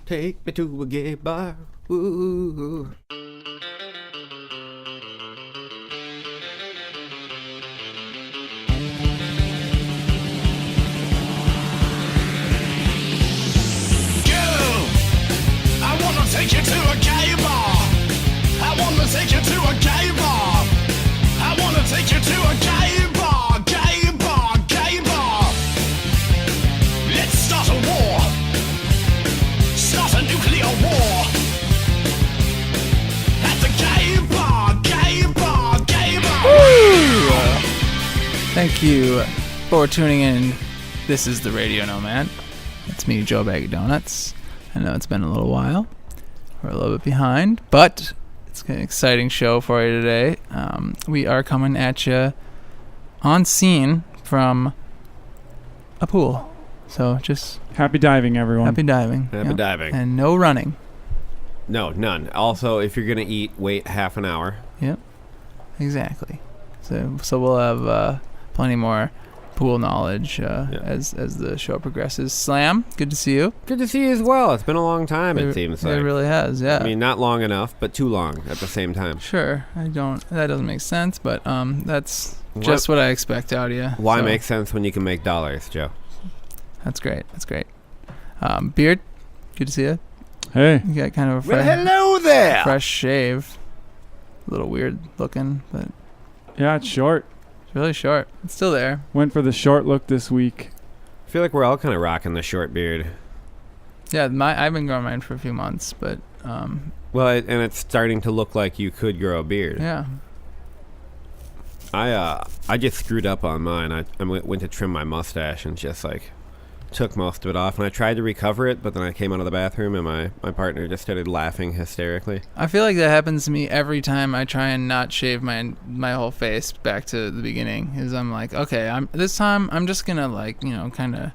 Take me to a gay bar. Ooh. Take you to a gay bar. I wanna take you to a gay bar. I wanna take you to a gay bar, gay bar, gay bar. Let's start a war. Start a nuclear war. At the gay bar, gay bar, gay bar. Woo! Thank you for tuning in. This is the Radio Nomad. It's me, Joe Bag of Donuts. I know it's been a little while. We're a little bit behind, but it's an exciting show for you today. We are coming at you on scene from a pool. So just... Happy diving, everyone. Happy diving. Happy diving. And no running. No, none. Also, if you're going to eat, wait half an hour. Yep. Exactly. So we'll have plenty more pool knowledge as the show progresses. Slam, good to see you. Good to see you as well. It's been a long time, it seems like. It really has, yeah. I mean, not long enough, but too long at the same time. Sure. That doesn't make sense, but that's just what I expect out of you. Why make sense when you can make dollars, Joe? That's great. Beard, good to see you. Hey. You got kind of a hello there. fresh shave. A little weird looking, but Yeah, it's short. it's really short. It's still there. Went for the short look this week. I feel like we're all kind of rocking the short beard. Yeah, I've been growing mine for a few months, but Well, and it's starting to look like you could grow a beard. yeah. I just screwed up on mine. I went to trim my mustache and just like took most of it off, and I tried to recover it, but then I came out of the bathroom and my partner just started laughing hysterically. I feel like that happens to me every time I try and not shave my whole face back to the beginning. Is I'm like, okay, this time I'm just gonna like, kind of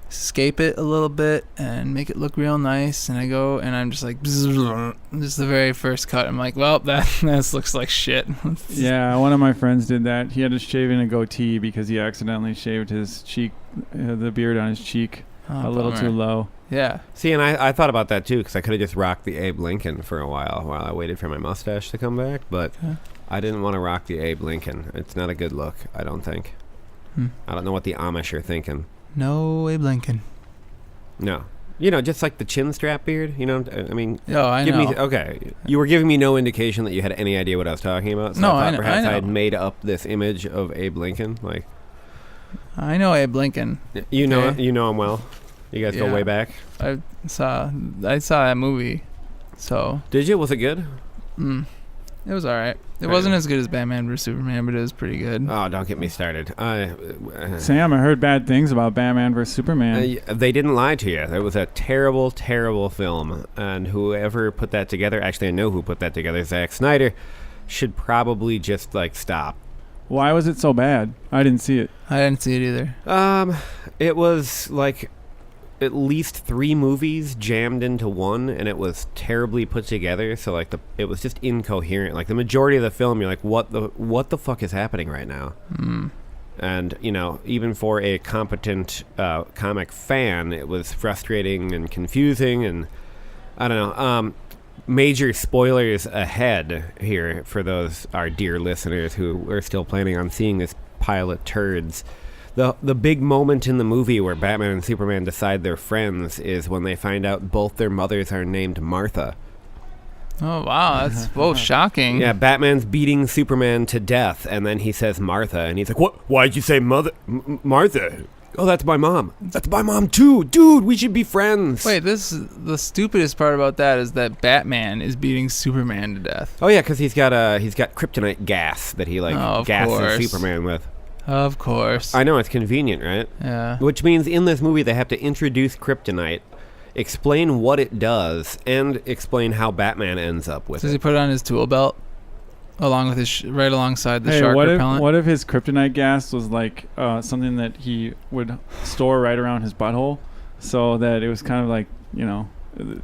escape it a little bit and make it look real nice. And I go and I'm just like, just the very first cut. I'm like, well, that looks like shit. Yeah, one of my friends did that. He had to shave in a goatee because he accidentally shaved his cheek, the beard on his cheek, a little too low. Yeah. See, and I thought about that too, because I could have just rocked the Abe Lincoln for a while I waited for my mustache to come back, but I didn't want to rock the Abe Lincoln. It's not a good look, I don't think. I don't know what the Amish are thinking. No Abe Lincoln. No. Just like the chin strap beard, I mean... Oh, I know. Okay. You were giving me no indication that you had any idea what I was talking about, so No, I I thought know- perhaps I know. I had made up this image of Abe Lincoln. Like, I know Abe Lincoln. you know Okay. him well. You guys go Yeah. way back. I saw that movie. So, Did you? Was it good? it was all right. It wasn't as good as Batman vs Superman, but it was pretty good. Oh, don't get me started. Sam, I heard bad things about Batman vs Superman. They didn't lie to you. It was a terrible, terrible film. And whoever put that together, actually I know who put that together, Zack Snyder, should probably just stop. Why was it so bad? I didn't see it. I didn't see it either. It was like at least 3 movies jammed into one, and it was terribly put together. So it was just incoherent. Like the majority of the film, you're like, what the fuck is happening right now? And even for a competent comic fan, it was frustrating and confusing, and I don't know. Major spoilers ahead here for those our dear listeners who are still planning on seeing this pile of turds. The big moment in the movie where Batman and Superman decide they're friends is when they find out both their mothers are named Martha. Oh, wow. That's shocking. Yeah, Batman's beating Superman to death, and then he says Martha, and he's like, "What? Why'd you say Martha? Oh, that's my mom. That's my mom too, dude. We should be friends." Wait, the stupidest part about that is that Batman is beating Superman to death. Oh yeah, because he's got kryptonite gas that he of gasses course. Superman with. Of course. I know, it's convenient, right? Yeah. Which means in this movie they have to introduce kryptonite, explain what it does, and explain how Batman ends up with Does he it. put it on his tool belt along with his right alongside the Hey, shark what repellent? if his kryptonite gas was like something that he would store right around his butthole, so that it was kind of like,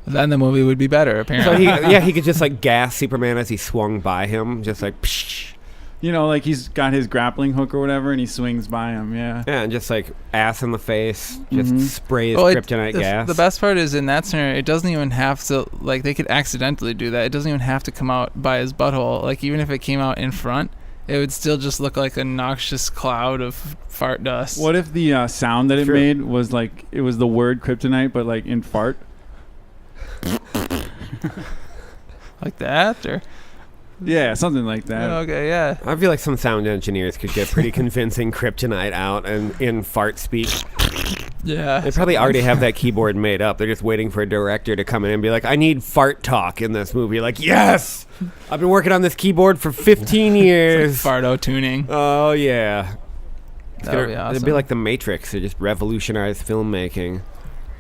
Then the movie would be better, So apparently. he could just gas Superman as he swung by him, just like, psh. like he's got his grappling hook or whatever, and he swings by him. Yeah. Yeah, and just like ass in the face, just sprays Well, kryptonite gas. The best part is in that scenario, it doesn't even have to, like, they could accidentally do that. It doesn't even have to come out by his butthole. Like, even if it came out in front, it would still just look like a noxious cloud of fart dust. What if the sound that it True. made was like it was the word kryptonite, but like in fart? Like that? Or Yeah, something like that. okay, yeah. I feel like some sound engineers could get pretty convincing kryptonite out and in fart speak. Yeah. They probably already have that keyboard made up. They're just waiting for a director to come in and be like, I need fart talk in this movie. Like, yes! I've been working on this keyboard for 15 years. Farto tuning. Oh, yeah. That would be awesome. It'd be like The Matrix. They just revolutionized filmmaking.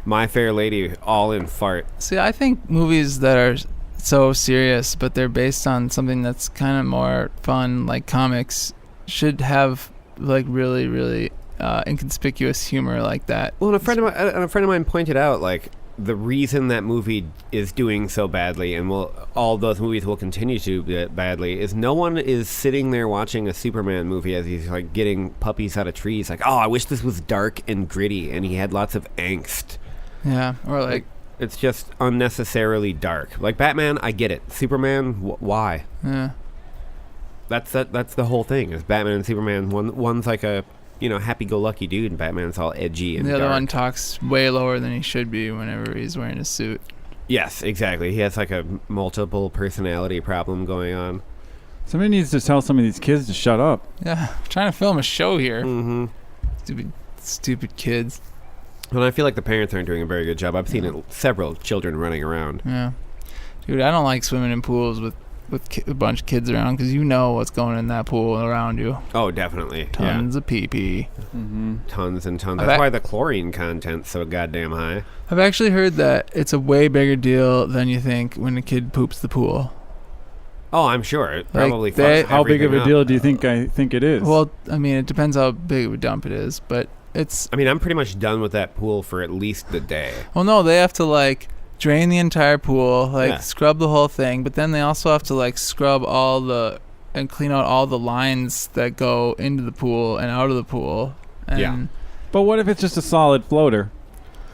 My Fair Lady, all in fart. See, I think movies that are so serious, but they're based on something that's kind of more fun, like comics, should have like really, really inconspicuous humor like that. Well, and a friend of mine pointed out, like, the reason that movie is doing so badly, and all those movies will continue to do badly, is no one is sitting there watching a Superman movie as he's like getting puppies out of trees. Like, oh, I wish this was dark and gritty, and he had lots of angst. Yeah, or like It's just unnecessarily dark. Like Batman, I get it. Superman, why? yeah. That's the whole thing. Is Batman and Superman? One's like a happy-go-lucky dude, and Batman's all edgy and The other dark. one talks way lower than he should be whenever he's wearing a suit. Yes, exactly. He has like a multiple personality problem going on. Somebody needs to tell some of these kids to shut up. Yeah, I'm trying to film a show here. Mm-hmm. Stupid kids. And I feel like the parents aren't doing a very good job. I've seen several children running around. Yeah, dude, I don't like swimming in pools with a bunch of kids around because you know what's going in that pool around you. Oh, definitely. Tons of pee-pee. Mm-hmm. Tons and tons. I've That's ac- why the chlorine content's so goddamn high. I've actually heard that it's a way bigger deal than you think when a kid poops the pool. Oh, I'm sure. It Like, probably they- fucks How big of everything a up. deal do you think I think it is? Well, I mean, it depends how big of a dump it is, but it's... I mean, I'm pretty much done with that pool for at least the day. Well, no, they have to, like, drain the entire pool, like, Yeah. scrub the whole thing, but then they also have to, like, scrub and clean out all the lines that go into the pool and out of the pool. And, Yeah. but what if it's just a solid floater?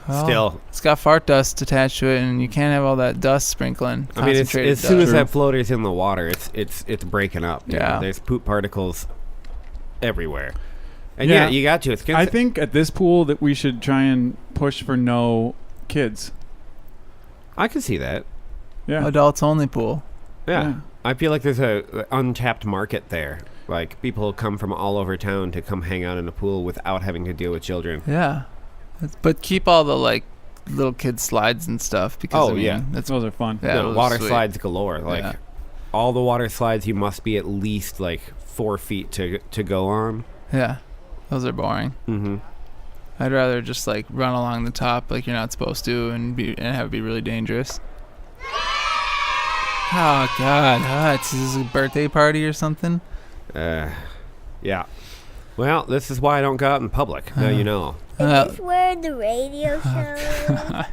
well, Still, it's got fart dust attached to it, and you can't have all that dust sprinkling. I mean, it's, concentrated as soon as dust. that floater's in the water, it's breaking up. you Yeah. know? There's poop particles everywhere. And Yeah. yeah, you got to. It's gonna I think at this pool that we should try and push for no kids. I can see that. Yeah. Adults only pool. Yeah. I feel like there's a untapped market there. Like, people come from all over town to come hang out in a pool without having to deal with children. Yeah. But keep all the, like, little kid slides and stuff because, Oh, I mean, yeah. that's... Those are fun. Yeah, No, those are water sweet. slides galore. Like, Yeah. all the water slides, you must be at least, like, 4 feet to go on. Yeah. Those are boring. Mm-hmm. I'd rather just like run along the top like you're not supposed to and have it be really dangerous. Oh God! Is this a birthday party or something? Yeah. Well, this is why I don't go out in public. Now you know. Uh, Is this where the radio show is?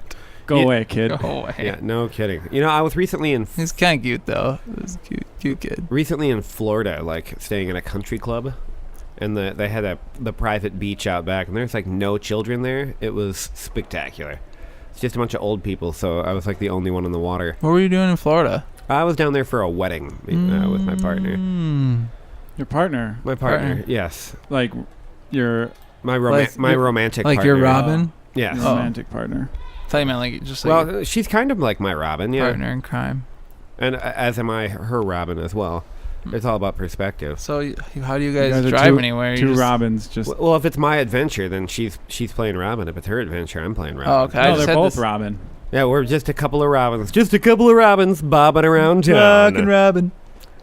Go Yeah. away, kid. Go away. Yeah, no kidding. You know, I was recently in He's kind of cute though. He's a cute kid. Florida, like staying in a country club, and they had the private beach out back, and there's like no children there. It was spectacular. It's just a bunch of old people, so I was like the only one in the water. What were you doing in Florida? I was down there for a wedding with my partner. Mm. Your partner. My partner, Partner. yes. Like your My Like- romantic Like partner. you're Robin? Yes. Oh. romantic partner. I thought you meant like just like Well, she's kind of like my Robin, a yeah. partner in crime. And as am I her Robin as well. It's all about perspective. So how do you guys are drive two- anywhere? You Two just- Robins just. Well, if it's my adventure, then she's playing Robin. If it's her adventure, I'm playing Robin. Oh, okay. I No, just they're had both this- Robin. Yeah, we're just a couple of Robins. Just a couple of Robins bobbing around town. Fucking Robin.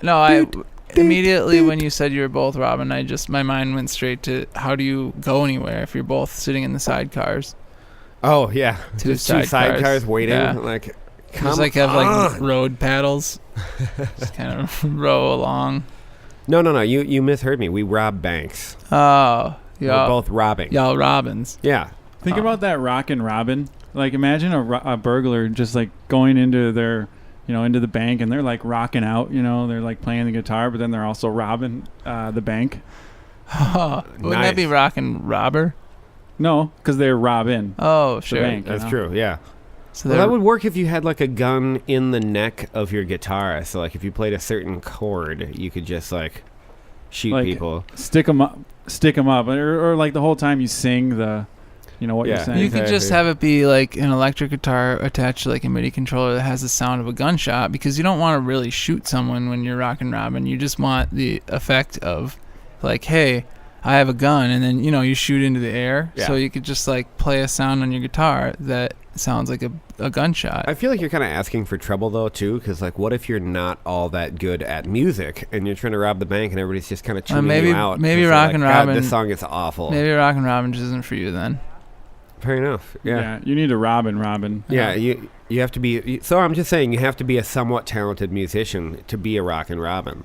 No, I immediately when you said you were both Robin, my mind went straight to how do you go anywhere if you're both sitting in the sidecars? Oh, yeah. Two Just two sidecars. sidecars waiting. Yeah. Like, come Just like have on. like road paddles, just kind of row along. No. You misheard me. We rob banks. Oh, We're y'all, both robbing. y'all Robins. Yeah. Think about that Rockin' Robin. Like imagine a burglar just like going into their into the bank, and they're like rocking out. They're like playing the guitar, but then they're also robbing the bank. Wouldn't that be rockin' robber? No, because they're robbing. Oh, sure. The bank, That's true. Yeah. So Well, that would work if you had like a gun in the neck of your guitar. So like if you played a certain chord, you could just like shoot Like, people. Stick them up, or like the whole time you sing what you're Yeah. saying. You could just have it be like an electric guitar attached to like a MIDI controller that has the sound of a gunshot, because you don't want to really shoot someone when you're rockin' robbin'. You just want the effect of like, hey, I have a gun, and then you shoot into the air. Yeah. So you could just like play a sound on your guitar that sounds like a gunshot. I feel like you're kind of asking for trouble though too, because like, what if you're not all that good at music and you're trying to rob the bank and everybody's just kind of tuning you out? Maybe It's like, Rockin' God, Robin. this song is awful. Maybe Rockin' Robin just isn't for you then. Fair enough. Yeah. You need a Robin. Yeah, you have to be. So I'm just saying, you have to be a somewhat talented musician to be a rockin' robin,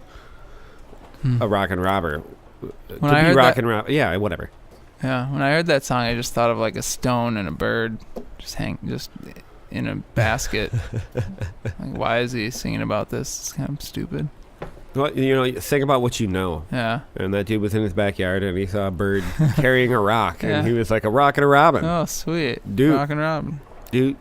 a rockin' robber. When to I be heard rockin' robin, yeah, whatever. Yeah, when I heard that song, I just thought of like a stone and a bird just in a basket. Like, why is he singing about this? It's kind of stupid. Well, sing about what you know. Yeah. And that dude was in his backyard and he saw a bird carrying a rock, Yeah. and he was like, a rock and a robin. Oh, sweet. Dude. Rockin' Robin. Dude.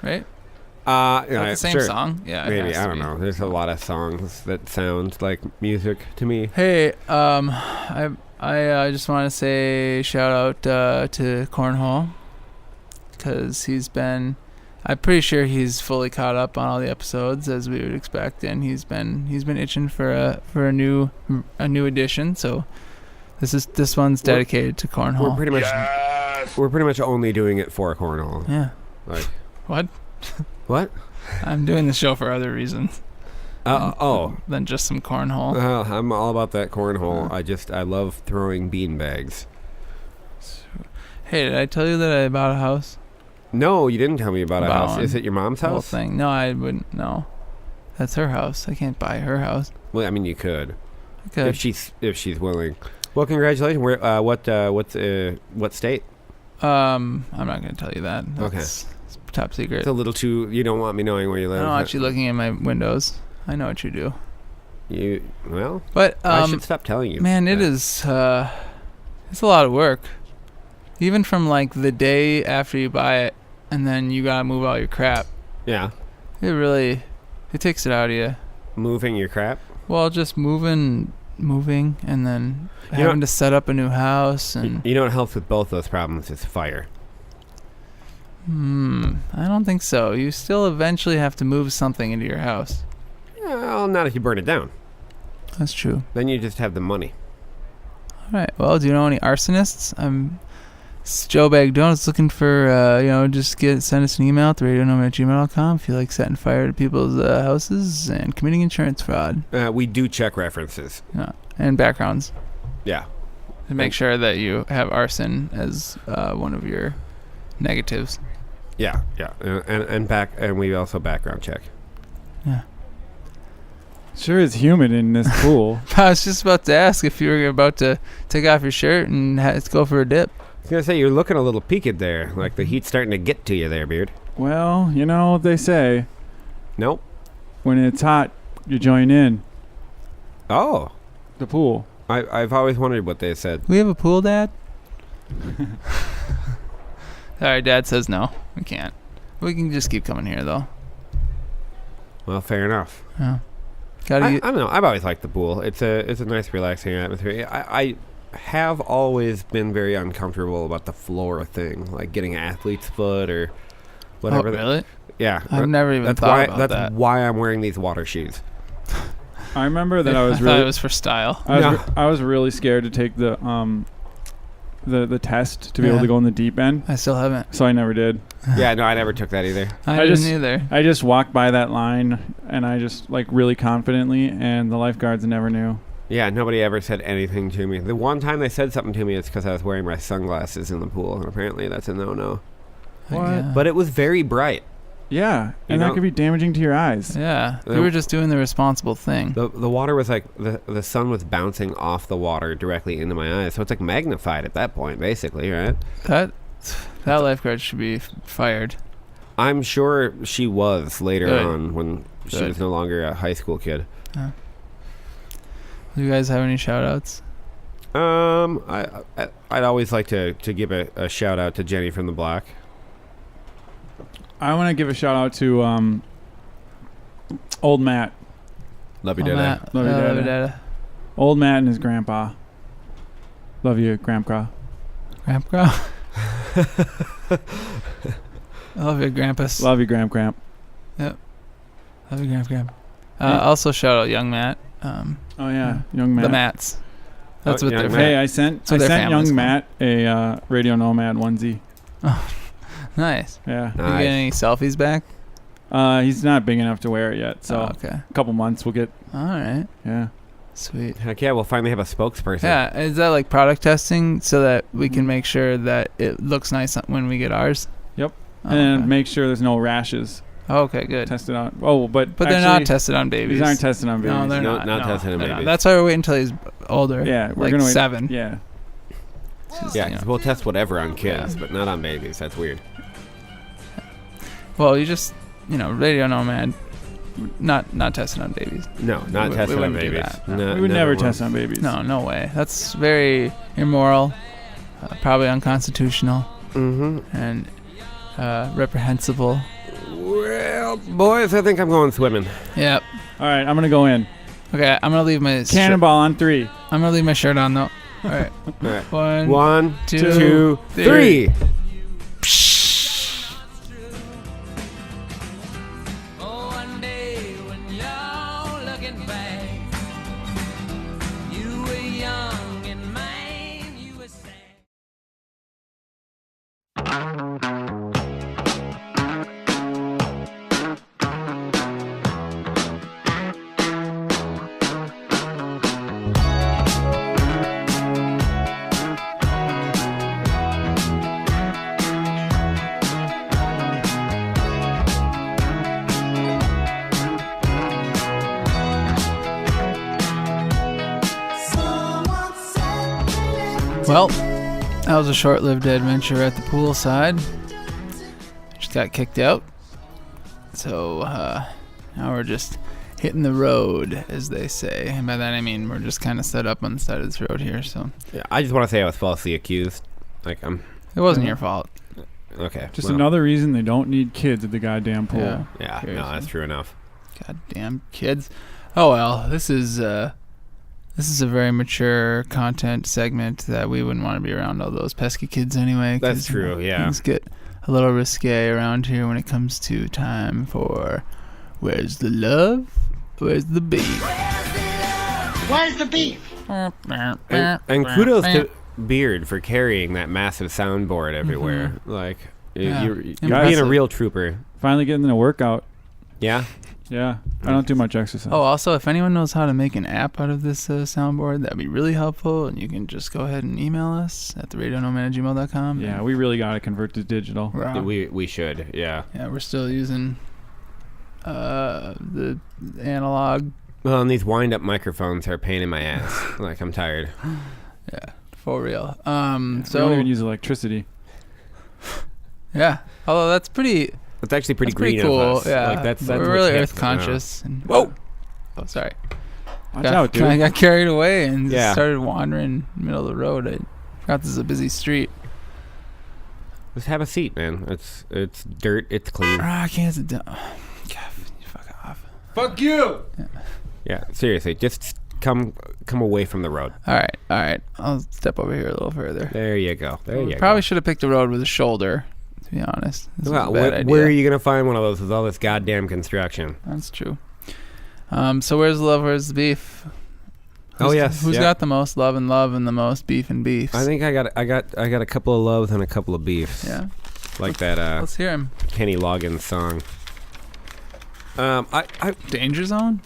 Right? Is Is that the same song? Yeah. it Maybe, has I to don't be. know. There's a lot of songs that sound like music to me. Hey, I just want to say shout out to Cornhole, because I'm pretty sure he's fully caught up on all the episodes as we would expect, and he's been itching for a new edition. So this one's dedicated to Cornhole. We're pretty much only doing it for cornhole. Yeah. Like What? what? I'm doing the show for other reasons than just some cornhole. I'm all about that cornhole. I love throwing bean bags. Hey, did I tell you that I bought a house? No, you didn't tell me about a Bought house. one. Is it your mom's The whole house? thing. No, I wouldn't. No, that's her house. I can't buy her house. Well, I mean, you could I could. if she's willing. Well, congratulations. What state? I'm not gonna tell you that. That's top secret. It's a little too. You don't want me knowing where you I live. don't want you looking in my windows. I know what you do. But I should stop telling you. man, it that. is. It's a lot of work. Even from like the day after you buy it, and then you gotta move all your crap. Yeah, It takes it out of you. moving your crap. Well, just moving, and then having to set up a new house, and You know what helps with both those problems is fire. I don't think so. You still eventually have to move something into your house. Well, not if you burn it down. That's true. Then you just have the money. All right. Well, do you know any arsonists? It's Joe Bag Donuts looking for, just send us an email at radionomad@gmail.com if you like setting fire to people's houses and committing insurance fraud. We do check references. And backgrounds Yeah. to make sure that you have arson as one of your negatives. Yeah. And we also background check. Yeah. Sure is humid in this pool. I was just about to ask if you were about to take off your shirt and go for a dip. I was gonna say you're looking a little peaked there, like the heat's starting to get to you there, Beard. Well, you know what they say. Nope. When it's hot, you join in Oh, the pool. I've always wondered what they said. We have a pool, Dad? Sorry, Dad says no. We can't. We can just keep coming here, though. Well, fair enough. Yeah. I don't know. I've always liked the pool. It's a nice, relaxing atmosphere. I have always been very uncomfortable about the floor thing, like getting athlete's foot or whatever. Oh, really? Yeah. I've never even that's thought why, about that's that. why I'm wearing these water shoes. I remember that I was I really thought it was for style. I was really scared to take the test to be able Yeah. to go in the deep end, I still haven't. so I never did. Yeah, no, I never took that either. I I didn't just- either. I just walked by that line and I just like really confidently, and the lifeguards never knew. Yeah, nobody ever said anything to me. The one time they said something to me, it's because I was wearing my sunglasses in the pool, and apparently that's a no-no. What? Yeah. But it was very bright. Yeah, and know- that could be damaging to your eyes. Yeah. We were just doing the responsible thing. The water was like the sun was bouncing off the water directly into my eyes, so it's like magnified at that point, basically, right? That lifeguard should be fired. I'm sure she was later Good. on when she Good. was no longer a high school kid. Do you guys have any shout-outs? I'd always like to give a shout out to Jenny from the Block. I want to give a shout out to old Matt. Love you, Oh, Dada. Matt. Love you, Love you, Dada. Dada. Old Matt and his grandpa. Love you, grandpa. Grandpa. I love your Grampus. Love you, Gramp. Love you, Gramp. Also, shout out Young Matt. Oh yeah, young Matt. The Mats. That's what Young they're Matt. Hey, I sent That's what their young family's Matt a Radio Nomad onesie. Nice. Yeah. Did you get any selfies back? He's not big enough to wear it yet, so Okay. a couple months we'll get. All right. Yeah. Sweet. Heck yeah, we'll finally have a spokesperson. Yeah, is that like product testing so that we can make sure that it looks nice when we get ours? Yep. Oh, And okay. make sure there's no rashes. Okay, good. Tested on. Oh, but But they're actually, not tested on babies. These aren't tested on babies. No, they're No, not. not tested on they're not. babies. That's why we're waiting until he's older. Yeah, we're like gonna wait. 7. Yeah. Yeah, You 'cause know. we'll test whatever on kids, Yeah. but not on babies. That's weird. Well, you just, Radio Nomad, not tested on babies. No, not We tested on wouldn't do babies. that, no. No, We would never will. test on babies. No way. That's very immoral, probably unconstitutional, Mm-hmm. and reprehensible. Well, boys, I think I'm going swimming. Yep. All right, I'm gonna go in. Okay, I'm gonna leave my Cannonball on 3. I'm gonna leave my shirt on though. All right. All right. 1, 1, two, 2, three. 3. Oh, one day when you're looking back, you were young and man, you were sad. Well, that was a short-lived adventure at the poolside. Just got kicked out. So now we're just hitting the road, as they say. And by that I mean we're just kind of set up on the side of this road here. So Yeah, I just want to say I was falsely accused. Like, I'm... it wasn't your fault. Okay. Just well, another reason they don't need kids at the goddamn pool. Yeah. Yeah, no, Seriously. that's true enough. Goddamn kids. Oh well, this is a very mature content segment that we wouldn't want to be around all those pesky kids anyway. That's 'cause, you know, true, yeah. Things get a little risque around here when it comes to time for where's the love, where's the beef. Where's the beef? And kudos to Beard for carrying that massive soundboard everywhere. Like, Yeah. you're being a Impressive. real trooper. Finally getting a workout. Yeah? Yeah. I don't do much exercise. Oh, also, if anyone knows how to make an app out of this soundboard, that'd be really helpful. And you can just go ahead and email us at theradionomad@gmail.com. Yeah, we really got to convert to digital. We should, yeah. Yeah, we're still using the analog. Well, and these wind-up microphones are a pain in my ass. Like, I'm tired. Yeah, for real. We don't So even use electricity. yeah, although that's pretty. It's actually pretty That's pretty green cool. of us. Yeah, Like, that's we're what's really hip, earth conscious. And, Whoa! Oh, sorry. Watch out, dude. I got carried away and Yeah. started wandering in the middle of the road. I forgot this is a busy street. Just have a seat, man. It's dirt. It's clean. Ah, I can't sit down. God, you fuck off. Fuck you! Yeah, seriously. Just come away from the road. All right. I'll step over here a little further. There you go. There you Probably go. should have picked a road with a shoulder, to be honest. This was Well, a bad idea. where are you going to find one of those with all this goddamn construction? That's true. So where's the love, where's the beef? Oh, yes, Who's yeah. got the most love and the most beef and beefs? I think I got a couple of loves and a couple of beefs. Yeah. Like that Let's hear him. Kenny Loggins song. Danger Zone?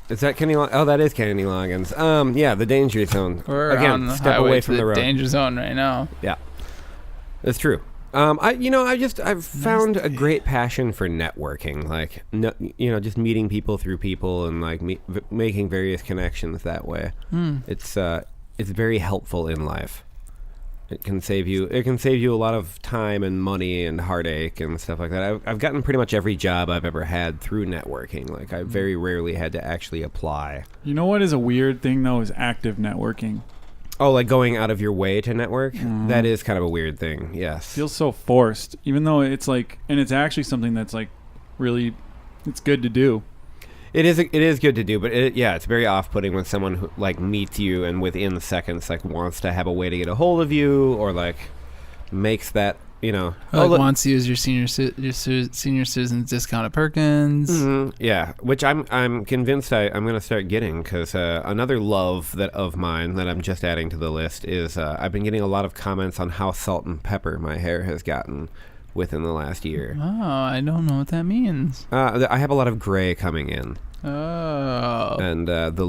Is that Kenny Oh, that is Kenny Loggins. Yeah, the danger zone. We're Again, on the step highway away to from the road. danger zone right now. Yeah. That's true. I've found a great passion for networking, like, just meeting people through people and like making various connections that way. It's very helpful in life. It can save you a lot of time and money and heartache and stuff like that. I've gotten pretty much every job I've ever had through networking. Like, I very rarely had to actually apply. You know what is a weird thing, though, is active networking. Oh, like going out of your way to network? That is kind of a weird thing, yes. Feels so forced, even though it's like, and it's actually something that's like really, it's good to do. It is good to do, but it's very off-putting when someone who, like, meets you and within seconds like wants to have a way to get a hold of you, or like makes that, you know, Or like wants to use your senior citizens discount at Perkins. yeah, which I'm convinced I'm going to start getting, because another love of mine that I'm just adding to the list is I've been getting a lot of comments on how salt and pepper my hair has gotten within the last year. Oh, I don't know what that means. I have a lot of gray coming in. Oh. And the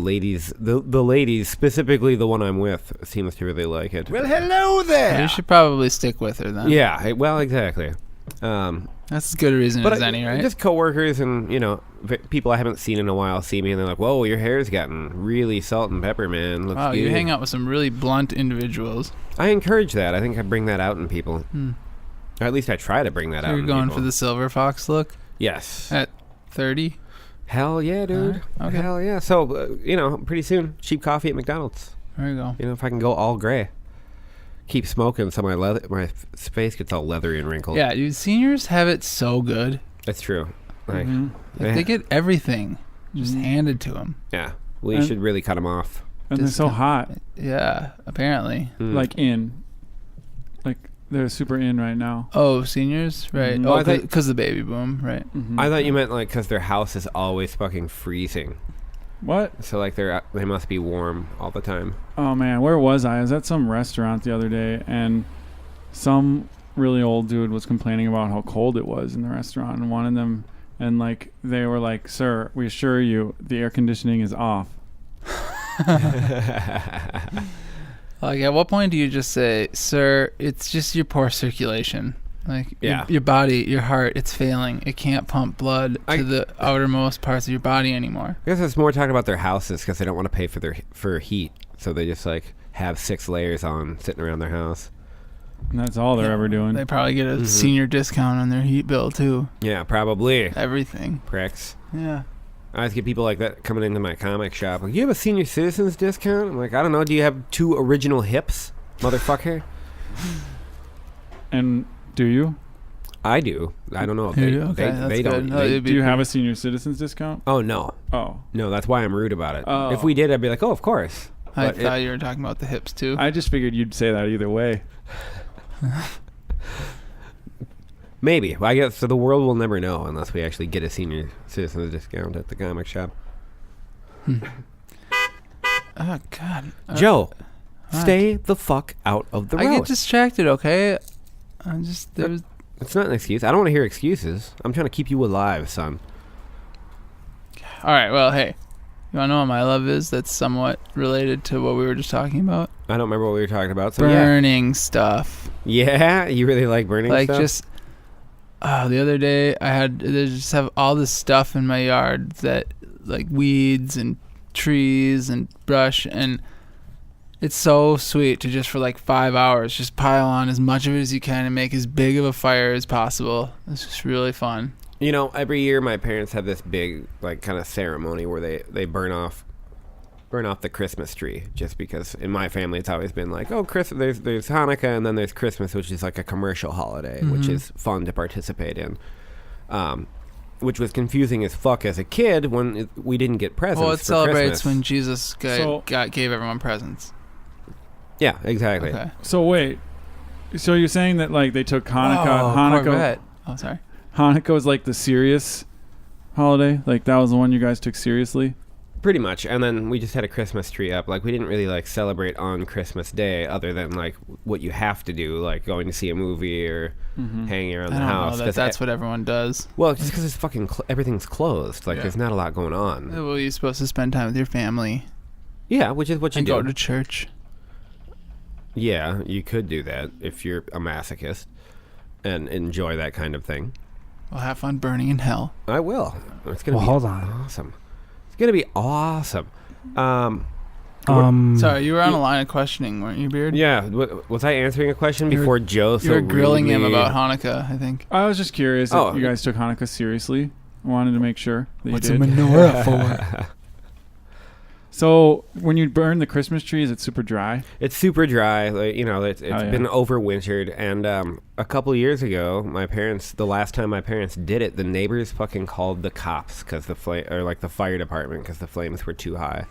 ladies, specifically the one I'm with, seems to really like it. Well, hello there. You should probably stick with her then. Yeah, well, exactly. That's as good a reason as any, right? Just coworkers and, you know, people I haven't seen in a while see me and they're like, "Whoa, your hair's gotten really salt and pepper, man. Looks Wow, good." you hang out with some really blunt individuals. I encourage that. I think I bring that out in people. Or at least I try to bring that out You're in going people. for the silver fox look Yes. at 30? Hell yeah, dude. Okay. Hell yeah. So, you know, pretty soon, cheap coffee at McDonald's. There you go. You know, if I can go all gray. Keep smoking so my face gets all leathery and wrinkled. Yeah, dude, seniors have it so good. That's true. Like, Like, they get everything just handed to them. yeah. Well, you should really cut them off. And they're so hot. Yeah, apparently. Like they're super in right now. Oh, seniors? Right. Well, Oh, I think- because of the baby boom, right. I thought you meant like because their house is always fucking freezing. What? So like they must be warm all the time. Oh man, where was I? I was at some restaurant the other day, and some really old dude was complaining about how cold it was in the restaurant, and wanted them, and like they were like, "Sir, we assure you, the air conditioning is off." Like, at what point do you just say, "Sir, it's just your poor circulation"? Like, Yeah. your body, your heart, it's failing. It can't pump blood to the outermost parts of your body anymore. I guess it's more talking about their houses because they don't want to pay for heat, so they just like have 6 layers on sitting around their house. And that's all they're ever doing. They probably get a senior discount on their heat bill, too. Yeah, probably. Everything. Pricks. Yeah. I always get people like that coming into my comic shop. Like, you have a senior citizens discount? I'm like, I don't know. Do you have 2 original hips, motherfucker? And do you? I do. I don't know. If You they, do? Okay, they, that's they good. don't. No, they- it'd be Do you pretty- have a senior citizens discount? oh, no. Oh, No, that's why I'm rude about it. Oh. If we did, I'd be like, oh, of course. I But thought you were talking about the hips, too. I just figured you'd say that either way. Maybe. I guess so. The world will never know unless we actually get a senior citizens discount at the comic shop. Oh, God. Joe, stay the fuck out of the road. I get distracted, okay? I just, there was... It's not an excuse. I don't want to hear excuses. I'm trying to keep you alive, son. All right, well, hey. You want to know what my love is that's somewhat related to what we were just talking about? I don't remember what we were talking about. So Burning stuff. yeah, you really like burning Like, stuff? just... the other day, they just have all this stuff in my yard that, like, weeds and trees and brush, and it's so sweet to just for like 5 hours just pile on as much of it as you can and make as big of a fire as possible. It's just really fun. You know, every year my parents have this big, like, kind of ceremony where they burn off the Christmas tree, just because in my family it's always been like, oh, there's Hanukkah and then there's Christmas, which is like a commercial holiday, which is fun to participate in. Which was confusing as fuck as a kid when we didn't get presents. Well, it for celebrates Christmas. when Jesus So- gave everyone presents. Yeah, exactly. Okay. So wait, so you're saying that like they took Hanukkah? Oh, Hanukkah. Corvette. Oh, sorry. Hanukkah was like the serious holiday. Like that was the one you guys took seriously. Pretty much. And then we just had a Christmas tree up. Like, we didn't really like celebrate on Christmas Day other than like what you have to do, like going to see a movie or hanging around I the don't house. know 'Cause that's what everyone does. well, just because it's fucking everything's closed. Like, Yeah. there's not a lot going on. Well, you're supposed to spend time with your family Yeah, which is what you and do. go to church. Yeah, you could do that if you're a masochist and enjoy that kind of thing. We'll have fun burning in hell. I will. It's gonna Well, be hold on. awesome. It's gonna be awesome. Sorry, you were on a line of questioning, weren't you, Beard? Yeah, was I answering a question You were- before Joe? You so were grilling him rudely- about Hanukkah, I think. I was just curious Oh. if you guys took Hanukkah seriously. I wanted to make sure that What's you a did. menorah for? So when you burn the Christmas tree, is it super dry? It's super dry. Like, you know, it's yeah. been overwintered. And a couple years ago, the last time my parents did it, the neighbors fucking called the cops because the fire department because the flames were too high.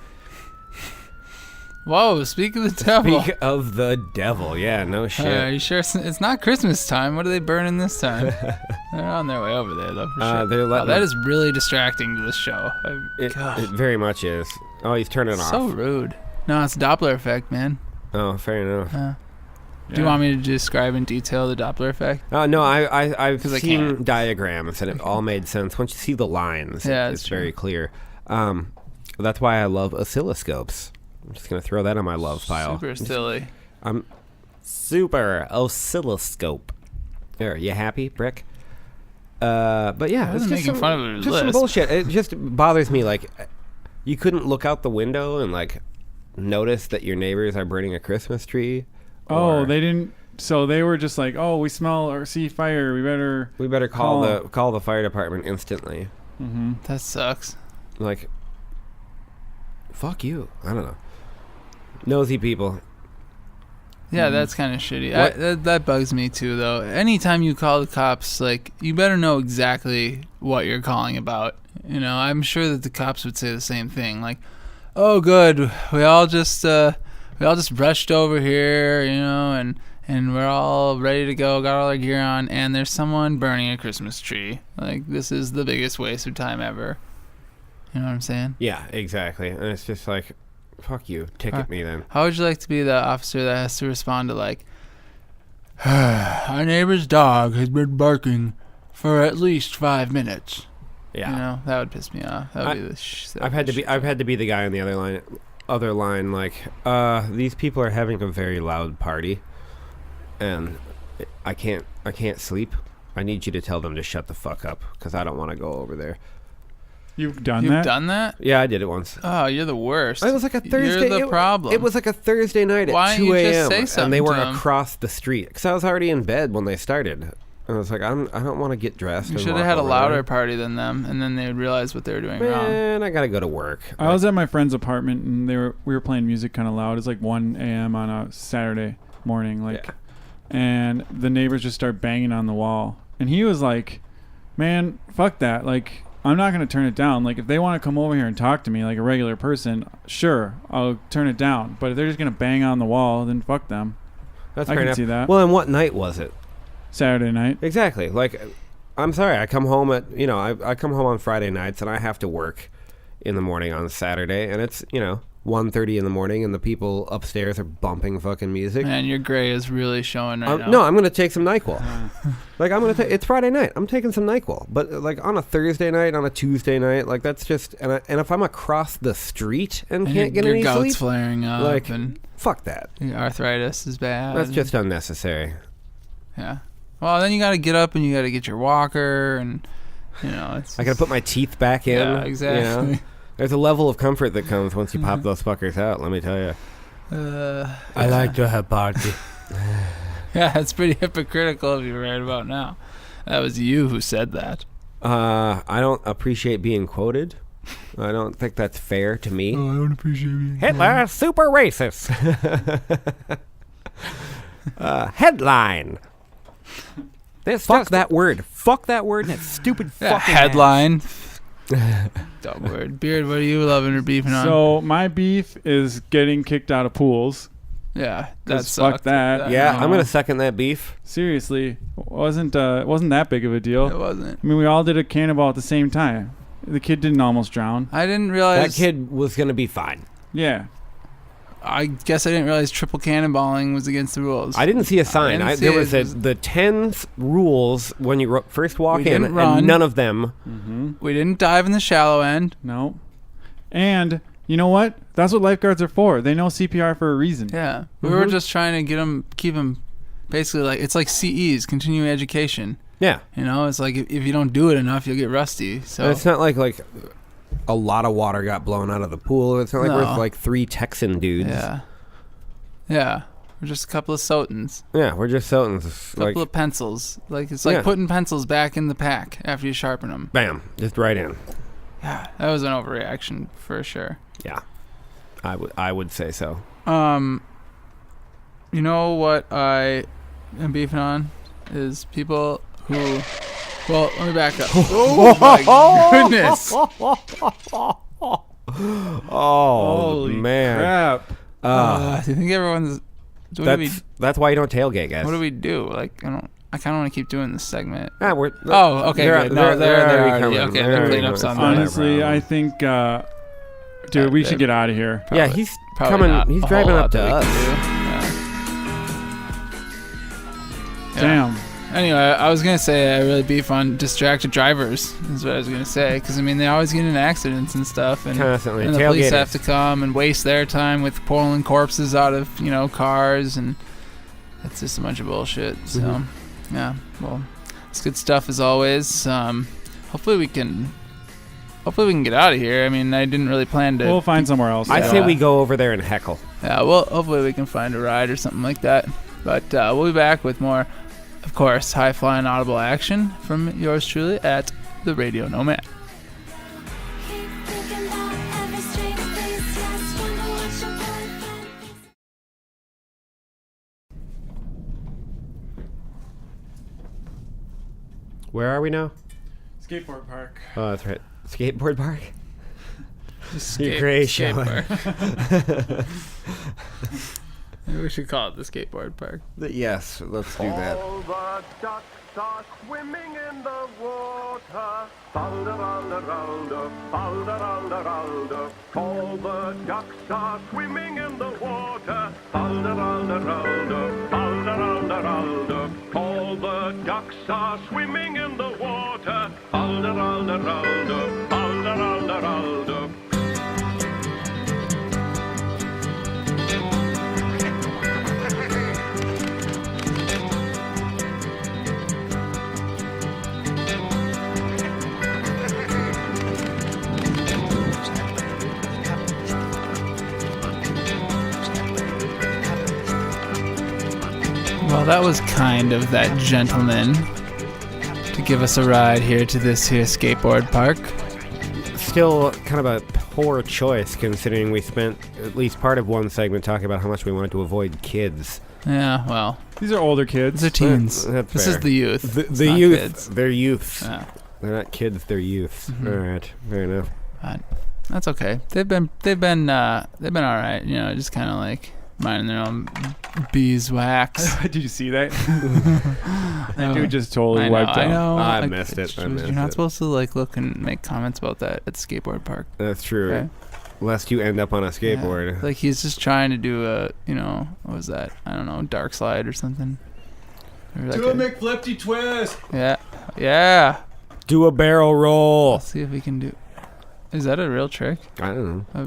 Whoa, speak of the devil. Speak of the devil. Yeah, no shit. Are you sure it's not Christmas time? What are they burning this time? They're on their way over there, though, for sure. They're letting That is really distracting to this show. it God. very much is. Oh, he's turning it So off. rude. No, it's Doppler effect, man. Oh, fair enough. Do you want me to describe in detail the Doppler effect? No, I've 'Cause I seen can't. diagrams and it all made sense. Once you see the lines, Yeah, it's that's true. very clear. That's why I love oscilloscopes. I'm just going to throw that on my love pile. Super silly. I'm super oscilloscope. There, you happy, Brick? But yeah, I it's wasn't just making some, fun of it, just some Liz. bullshit. It just bothers me. Like, you couldn't look out the window and like notice that your neighbors are burning a Christmas tree. Oh, or they didn't. So they were just like, oh, we smell or see fire. We better call the fire department instantly. Mm-hmm. That sucks. Like, fuck you. I don't know. Nosy people. Yeah, that's kind of shitty. What- That bugs me too, though. Anytime you call the cops, like, you better know exactly what you're calling about. You know, I'm sure that the cops would say the same thing. Like, oh, good, we all just rushed over here, you know, and we're all ready to go, got all our gear on, and there's someone burning a Christmas tree. Like, this is the biggest waste of time ever. You know what I'm saying? Yeah, exactly. And it's just like, fuck you. Ticket me then. How would you like to be the officer that has to respond to, like, our neighbor's dog has been barking for at least 5 minutes? Yeah. You know, that would piss me off. That would be the I've had to be the guy on the other line. Like, these people are having a very loud party, and I can't sleep. I need you to tell them to shut the fuck up because I don't want to go over there. You've done You've that? done that? Yeah, I did it once. Oh, you're the worst. It was like a Thursday. You're the problem. It was like a Thursday night Why at don't 2 you just a.m. say and something they were to 'em? across the street because I was already in bed when they started. And I was like, I don't want to get dressed. You and should have walk had a over louder there. party than them, and then they would realize what they were doing wrong. Man, I gotta go to work. I was at my friend's apartment and we were playing music kind of loud. It's like 1 a.m. on a Saturday morning, like, Yeah. and the neighbors just start banging on the wall. And he was like, "Man, fuck that! Like, I'm not gonna turn it down. Like, if they want to come over here and talk to me like a regular person, sure, I'll turn it down. But if they're just gonna bang on the wall, then fuck them." That's I fair can enough. see that. Well, and what night was it? Saturday night. Exactly. Like, I'm sorry. I come home I come home on Friday nights and I have to work in the morning on Saturday, and it's 1:30 in the morning, and the people upstairs are bumping fucking music. Man, your gray is really showing right now. No, I'm gonna take some NyQuil. Like, it's Friday night. I'm taking some NyQuil. But like on a Thursday night, on a Tuesday night, like that's just and if I'm across the street and can't get your any gout's sleep, flaring up, like and fuck that. your arthritis is bad. That's just unnecessary. Yeah. Well, then you got to get up and you got to get your walker, and it's. I gotta put my teeth back in. Yeah, exactly. There's a level of comfort that comes once you pop those fuckers out. Let me tell you. I like to have party. Yeah, it's pretty hypocritical of you right about now. That was you who said that. I don't appreciate being quoted. I don't think that's fair to me. I don't appreciate you. Hitler, super racist. Headline. Fuck that word. Fuck that word and that stupid Yeah, fucking headline. Dumb word. Beard, what are you loving or beefing on? So my beef is getting kicked out of pools. Yeah, that 'Cause fuck sucked. that. Yeah, No. I'm gonna second that beef. Seriously, wasn't that big of a deal. It wasn't. I mean, we all did a cannonball at the same time. The kid didn't almost drown. I didn't That realize. kid was gonna be fine. Yeah. I guess I didn't realize triple cannonballing was against the rules. I didn't see a sign. didn't see There it. was It was- the 10 rules when you first walk We in, didn't run. and none of them. We didn't dive in the shallow end. No. And you know what? That's what lifeguards are for. They know CPR for a reason. Yeah, we were just trying to keep them, basically like it's like CEs, continuing education. Yeah. It's like if you don't do it enough, you'll get rusty. So And it's not like a lot of water got blown out of the pool. It's not like No. we're like 3 Texan dudes. Yeah. We're just a couple of Sotans. Yeah, we're just Sotans. A couple of pencils. Like, it's like Yeah. putting pencils back in the pack after you sharpen them. Bam, just right in. Yeah, that was an overreaction for sure. Yeah, I would say so. You know what I am beefing on is people who. Well, let me back up. Oh my goodness! Oh man, Crap. Do you think everyone's? That's why you don't tailgate, guys. What do we do? Like, I kind of want to keep doing this segment. Ah, we're. Oh, okay, They're- good. No, they're they're already already coming. okay. They're They're already cleaning up coming. something. Honestly, I think, dude, we should get out of here. Yeah, he's Probably coming. not He's a driving whole up lot to that we us. can do. Yeah. Damn. Anyway, I was gonna say I really beef on distracted drivers. Is what I was gonna say, because I mean they always get in accidents and stuff, and Constantly. the police Tailgaters. have to come and waste their time with pulling corpses out of cars, and that's just a bunch of bullshit. So, Mm-hmm. yeah, well, it's good stuff as always. Hopefully we can get out of here. I mean, I didn't really plan to. We'll find somewhere else. I Yeah. say we go over there and heckle. Yeah, well, hopefully we can find a ride or something like that. But we'll be back with more, of course, high-flying audible action from yours truly at the Radio Nomad. Keep thinking about every straight face. Yes, wonder what your boyfriend is. Where are we now? Skateboard park. Oh, that's right. Skateboard park. Just You crazy show. Maybe we should call it the skateboard park. Yes, let's do that. All the ducks are swimming in the water. Falda-ralda-ralda, falda-ralda-ralda. All the ducks are swimming in the water. Falda-ralda-ralda, falda-ralda-ralda. All the ducks are swimming in the water. Falda-ralda-ralda, falda-ralda-ralda. Well, that was kind of that gentleman to give us a ride here to this here skateboard park. Still kind of a poor choice considering we spent at least part of one segment talking about how much we wanted to avoid kids. Yeah, well, These are older kids. these are teens. That's This fair. is the youth. It's The not youth. kids. They're youths. Yeah, They're not kids. They're youths. Mhm. All right. Fair enough. but that's okay. They've been all right. Just kind of like minding their own beeswax. Did you see that? That dude just totally I wiped out. know. I Like, missed it. I missed You're not it. supposed to like look and make comments about that at the skateboard park. That's true. Okay. Lest you end up on a skateboard. Yeah. Like he's just trying to do a, what was that? I don't know, dark slide or something. Or like McFlipty twist. yeah. Do a barrel roll. Let's see if we can do. Is that a real trick? I don't know. Uh,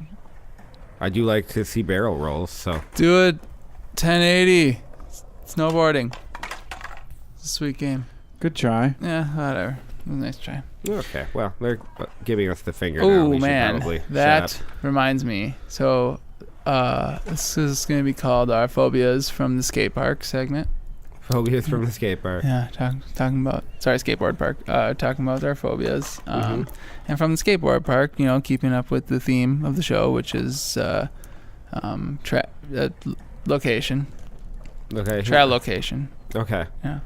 I do like to see barrel rolls, so. Do it. 1080. Snowboarding. It's a sweet game. Good try. Yeah, whatever. It was a nice try. Okay, well, they're giving us the finger now. Oh We should man, probably shut that up. reminds me. So, this is going to be called our phobias from the skate park segment. Phobias from the skate park. Yeah, talking about skateboard park. Talking about our phobias. Mhm. And from the skateboard park, keeping up with the theme of the show, which is location, Okay. trad location. Okay. Yeah.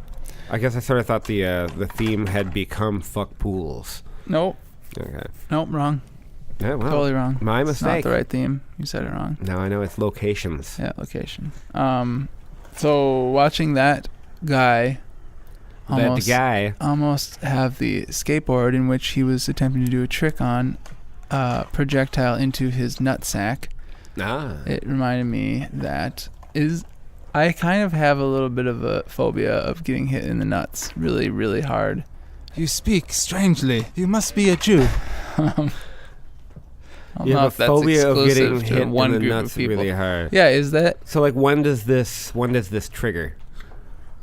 I guess I sort of thought the theme had become fuck pools. Nope, Okay. wrong. Yeah, well, Totally wrong. my It's not mistake. the right theme. You said it wrong. Now I know it's locations. Yeah, location. So watching that guy almost That guy. almost have the skateboard in which he was attempting to do a trick on projectile into his nutsack. Ah. It reminded me that I kind of have a little bit of a phobia of getting hit in the nuts really, really hard. You speak strangely. You must be a Jew. I don't You know have if a that's phobia of exclusive getting to hit one in the group nuts of people. really hard. Yeah, is that? So like when does this trigger?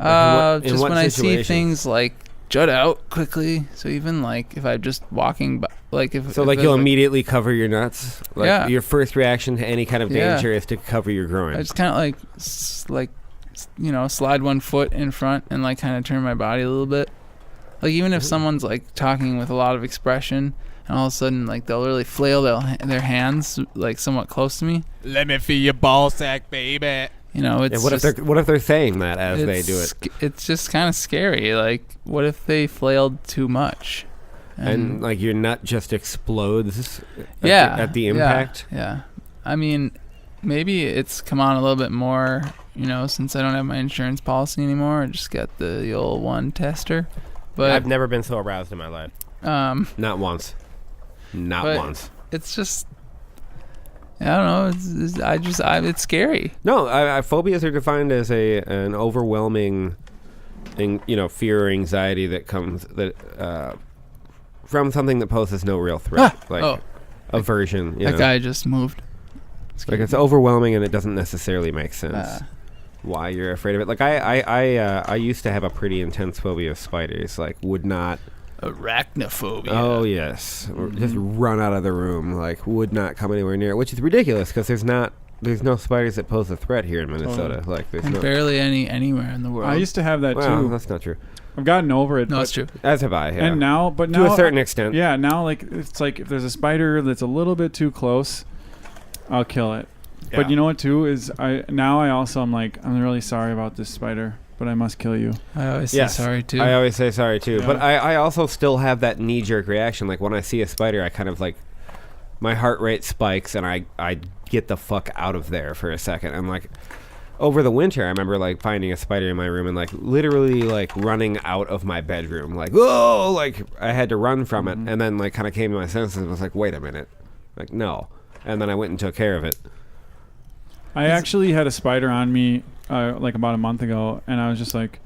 In Just what when I see situation? things like jut out quickly. So even like if I'm just walking by, like if So if like there's, you'll immediately cover your nuts. Like Yeah. your first reaction to any kind of Yeah. danger is to cover your groin. I just kind of like slide one foot in front and like kind of turn my body a little bit. Like even if someone's like talking with a lot of expression, and all of a sudden like they'll really flail their hands like somewhat close to me. Let me feel your ball sack, baby. You know, it's And what just, if they're saying that as they do it? It's just kind of scary. Like, what if they flailed too much? And like your nut just explodes at the yeah, impact? Yeah. I mean, maybe it's come on a little bit more, since I don't have my insurance policy anymore. I just got the old one tester. But I've never been so aroused in my life. Not once. Not but once. It's just, I don't know. It's scary. No, phobias are defined as an overwhelming, fear or anxiety that comes from something that poses no real threat, aversion. That guy just moved. Like it's overwhelming and it doesn't necessarily make sense why you're afraid of it. Like I used to have a pretty intense phobia of spiders. Like would not. Arachnophobia. Oh yes, or just run out of the room. Like would not come anywhere near it, which is ridiculous because there's no spiders that pose a threat here in Minnesota. Like there's and no. barely anywhere in the world. I used to have that Well, too. that's not true. I've gotten over it. No, but- it's true. As have I. Yeah. And now to a certain extent. Yeah, now like it's like if there's a spider that's a little bit too close, I'll kill it. Yeah. But you know what too is I'm like I'm really sorry about this spider, but I must kill you. I always Yes, say sorry too. I always say sorry too. Yeah. But I also still have that knee-jerk reaction. Like when I see a spider, I kind of like my heart rate spikes and I get the fuck out of there for a second. And like over the winter, I remember like finding a spider in my room and like literally like running out of my bedroom. Like, whoa, like I had to run from it. And then like kind of came to my senses and was like, wait a minute. Like, no. And then I went and took care of it. I actually had a spider on me like about a month ago, and I was just like,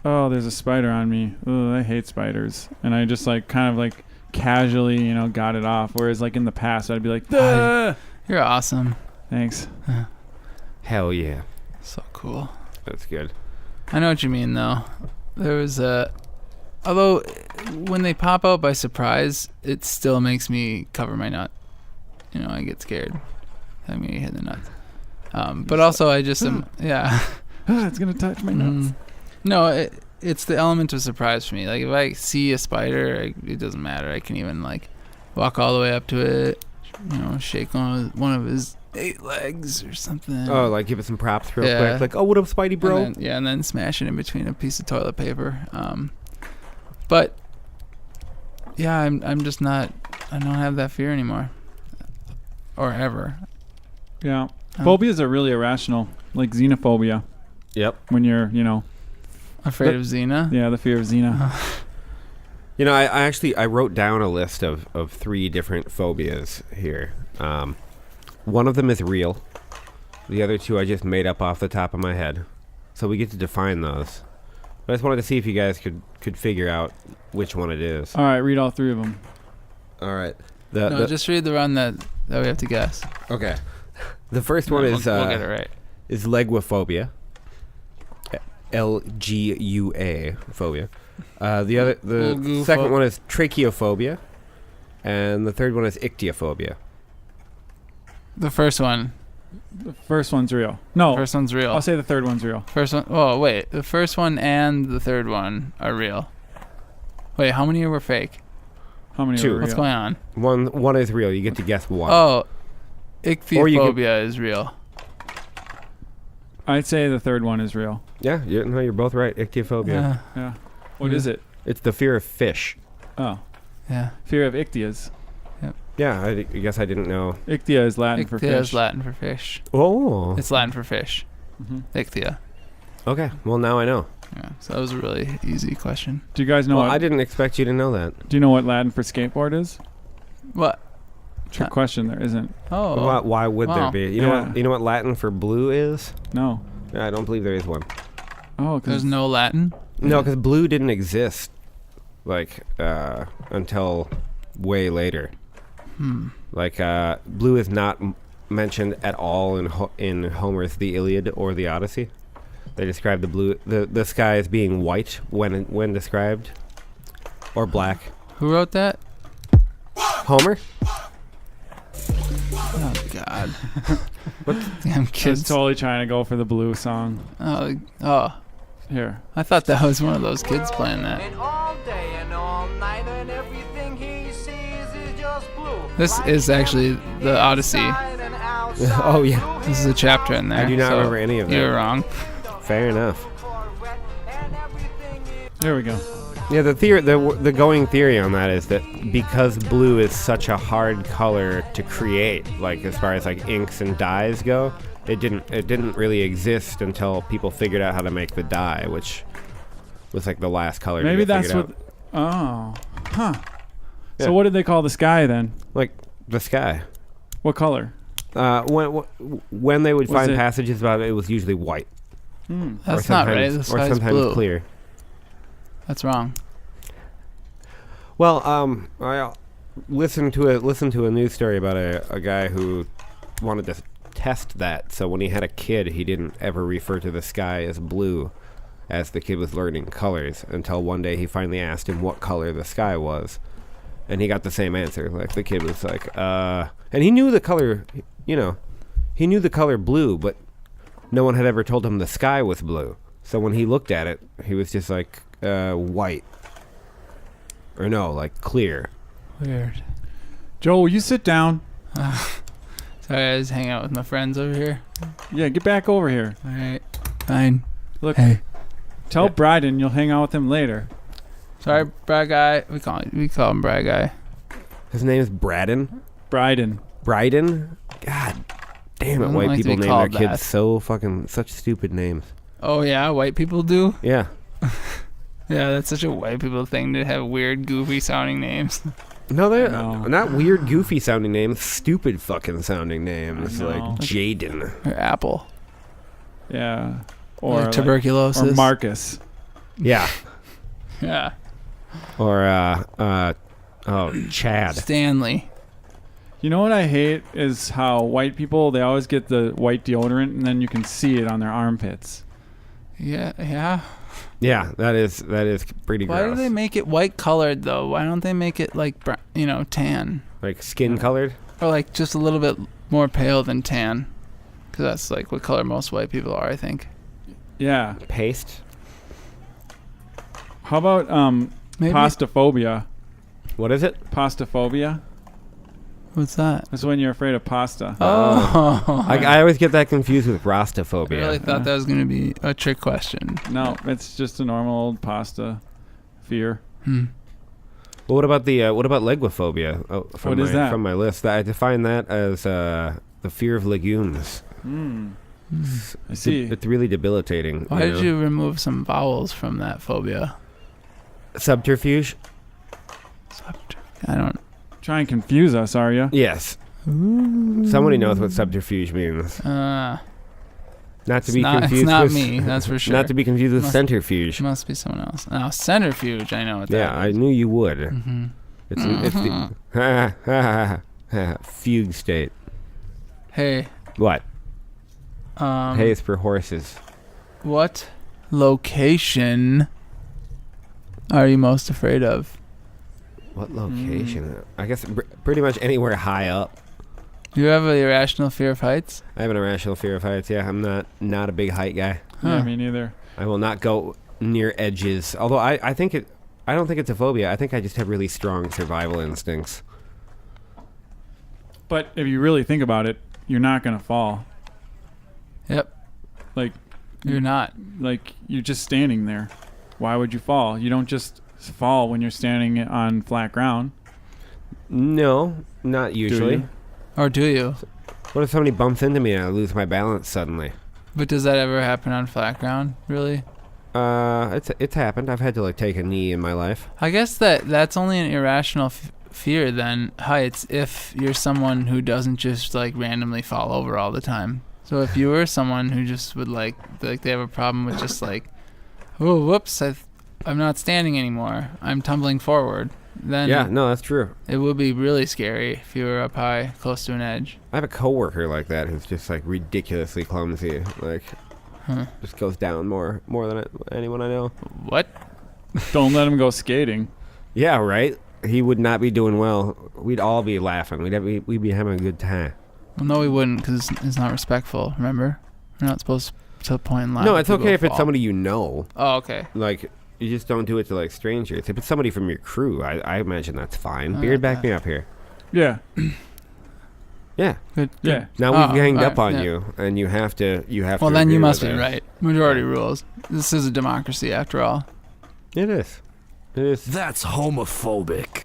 oh, there's a spider on me. Oh, I hate spiders. And I just like kind of like casually, got it off. Whereas like in the past, I'd be like, "Duh." You're awesome. Thanks. Hell yeah. So cool. That's good. I know what you mean, though. There was although when they pop out by surprise, it still makes me cover my nut. I get scared. I'm gonna hit the nuts. But also, I just am. Yeah. It's gonna touch my nuts. No, it's the element of surprise for me. Like if I see a spider, it doesn't matter. I can even like walk all the way up to it. Shake one of his 8 legs or something. Oh, like give it some props real Yeah. quick. Like, oh, what up, Spidey, bro? And then smash it in between a piece of toilet paper. But yeah, I'm just not. I don't have that fear anymore, or ever. Yeah. Phobias are really irrational, like xenophobia. Yep. When you're, Afraid of Xena. yeah, the fear of Xena. I wrote down a list of 3 different phobias here. One of them is real. The other 2 I just made up off the top of my head. So we get to define those. But I just wanted to see if you guys could figure out which one it is. All right, read all 3 of them. All right. Just read the one that we have to guess. Okay. The first one is we'll get it right. is leguophobia. LGUA phobia. The Legupho- second one is tracheophobia, and the third one is ichthyophobia. The first one. The first one's real. No, First one's real. I'll say the third one's real. First one. Oh wait, the first one and the third one are real. Wait, how many were fake? How many 2. are real? What's going on? One is real. You get to guess one. Oh, Or you ichthyophobia is real. I'd say the third one is real. Yeah, you're both right. Ichthyophobia. Yeah. What Yeah. is it? It's the fear of fish. Oh, Yeah. fear of ichthyas. Yeah, I guess I didn't know. Ichthya is Latin for Ichthya fish. is Latin for fish. Oh. It's Latin for fish. Mhm. Ichthya. Okay. Well, now I know. Yeah. So that was a really easy question. Do you guys know? Well, what, I didn't expect you to know that. Do you know what Latin for skateboard is? What? Trick question. There isn't. Oh. Why would there Wow. be? Yeah. You know what Latin for blue is? No. I don't believe there is one. Oh, There's because no Latin. No, because blue didn't exist until way later. Like blue is not mentioned at all in Homer's The Iliad or the Odyssey. They describe the sky as being white when described. Or black. Who wrote that? Homer? Oh God. What? Damn I was kids. totally trying to go for the blue song. Oh. Here. I thought that was one of those kids playing that. And all day and all night, and everything he sees is just blue. This is actually the Odyssey. Oh, yeah. This is a chapter in there. I do not so remember any of that. You're wrong. Fair enough. There we go. Yeah, the going theory on that is that because blue is such a hard color to create, like as far as like inks and dyes go, it didn't really exist until people figured out how to make the dye, which was like the last color. Maybe to get that's figured what. out. Oh. Huh. Yeah. So what did they call the sky then? Like the sky. What color? When they would Was find it- passages about it, it was usually white. That's not right. The Or sky's sometimes blue. clear. That's wrong. Well, I listened to a news story about a guy who wanted to test that. So when he had a kid, he didn't ever refer to the sky as blue as the kid was learning colors until one day he finally asked him what color the sky was. And he got the same answer. Like the kid was like, and he knew the color, he knew the color blue, but no one had ever told him the sky was blue. So when he looked at it, he was just like, white. Or no, like clear. Weird. Joe, will you sit down? Sorry, I was hanging out with my friends over here. Yeah, get back over here. All right. Fine. Look, Hey. tell Bryden you'll hang out with him later. Sorry, Brad Guy. We call him Brad Guy. His name is Braden. Bryden. Bryden? God damn I it, don't white like to people be name called their kids that. so fucking, such stupid names. Oh yeah, white people do. Yeah. Yeah, that's such a white people thing to have weird, goofy sounding names. No, they're No. not weird, goofy sounding names, stupid fucking sounding names, I know. like Jaden. Or Apple. Yeah. Or Or tuberculosis. or Marcus. Yeah. Yeah. Or, Chad. Stanley. You know what I hate is how white people, they always get the white deodorant and then you can see it on their armpits. Yeah. Yeah. Yeah, that is pretty Why do gross. they make it white colored though? Why don't they make it like tan Like skin colored? or like just a little bit more pale than tan? Because that's like what color most white people are, I think. Yeah. Paste? How about Maybe. pastophobia? What is it? Pastophobia? What's that? That's when you're afraid of pasta. Oh. I always get that confused with I Rastaphobia. really thought that was going to be a trick question. No, it's just a normal old pasta fear. Well, what about leguophobia? Oh, from What is that? From my list, I define that as the fear of legumes. I see. It's really debilitating. Why did you remove some vowels from that phobia? Subterfuge? I don't. Try and confuse us, are you? Yes. Somebody knows what subterfuge means. Not to be confused It's not with me, that's for sure. Not to be confused with Must- centrifuge. Must be someone else. Now, centrifuge, I know what that Yeah, I is. knew you would. Mm-hmm. It's the fugue state. Hey, What? Hay is for horses. what location are you most afraid of? What location? I guess pretty much anywhere high up. Do you have an irrational fear of heights? I have an irrational fear of heights. Yeah, I'm not a big height guy. Yeah, Huh. me neither. I will not go near edges. Although I don't think it's a phobia. I think I just have really strong survival instincts. But if you really think about it, you're not going to fall. Yep, Like you're not. you're just standing there. Why would you fall? You don't just fall when you're standing on flat ground. No, not usually. you? Or do you? What if somebody bumps into me and I lose my balance suddenly? But does that ever happen on flat ground, really? It's happened. I've had to like take a knee in my life. I guess that's only an irrational fear then, heights, if you're someone who doesn't just like randomly fall over all the time. So if you were someone who just would like they have a problem with just like, oh, whoops, I'm not standing anymore, I'm tumbling forward, then Yeah, no, that's true. it would be really scary if you were up high, close to an edge. I have a coworker like that who's just like ridiculously clumsy. Like, just goes down more than anyone I know. What? Don't let him go skating. Yeah, right? He would not be doing well. We'd all be laughing. We'd be having a good time. Well, no, we wouldn't, because it's not respectful. Remember, we're not supposed to point and laugh. No, at it's people okay who if it's fall. somebody you know. Oh, okay. Like, you just don't do it to, like, strangers. If it's somebody from your crew, I imagine that's fine. Oh, Beard, back okay. me up here. Yeah. Yeah. Good. Yeah. Now Oh, we've ganged all up right, on yeah. you, and you have to Well, then you agree must with be it. right. Majority rules. This is a democracy, after all. It is. It is. That's homophobic.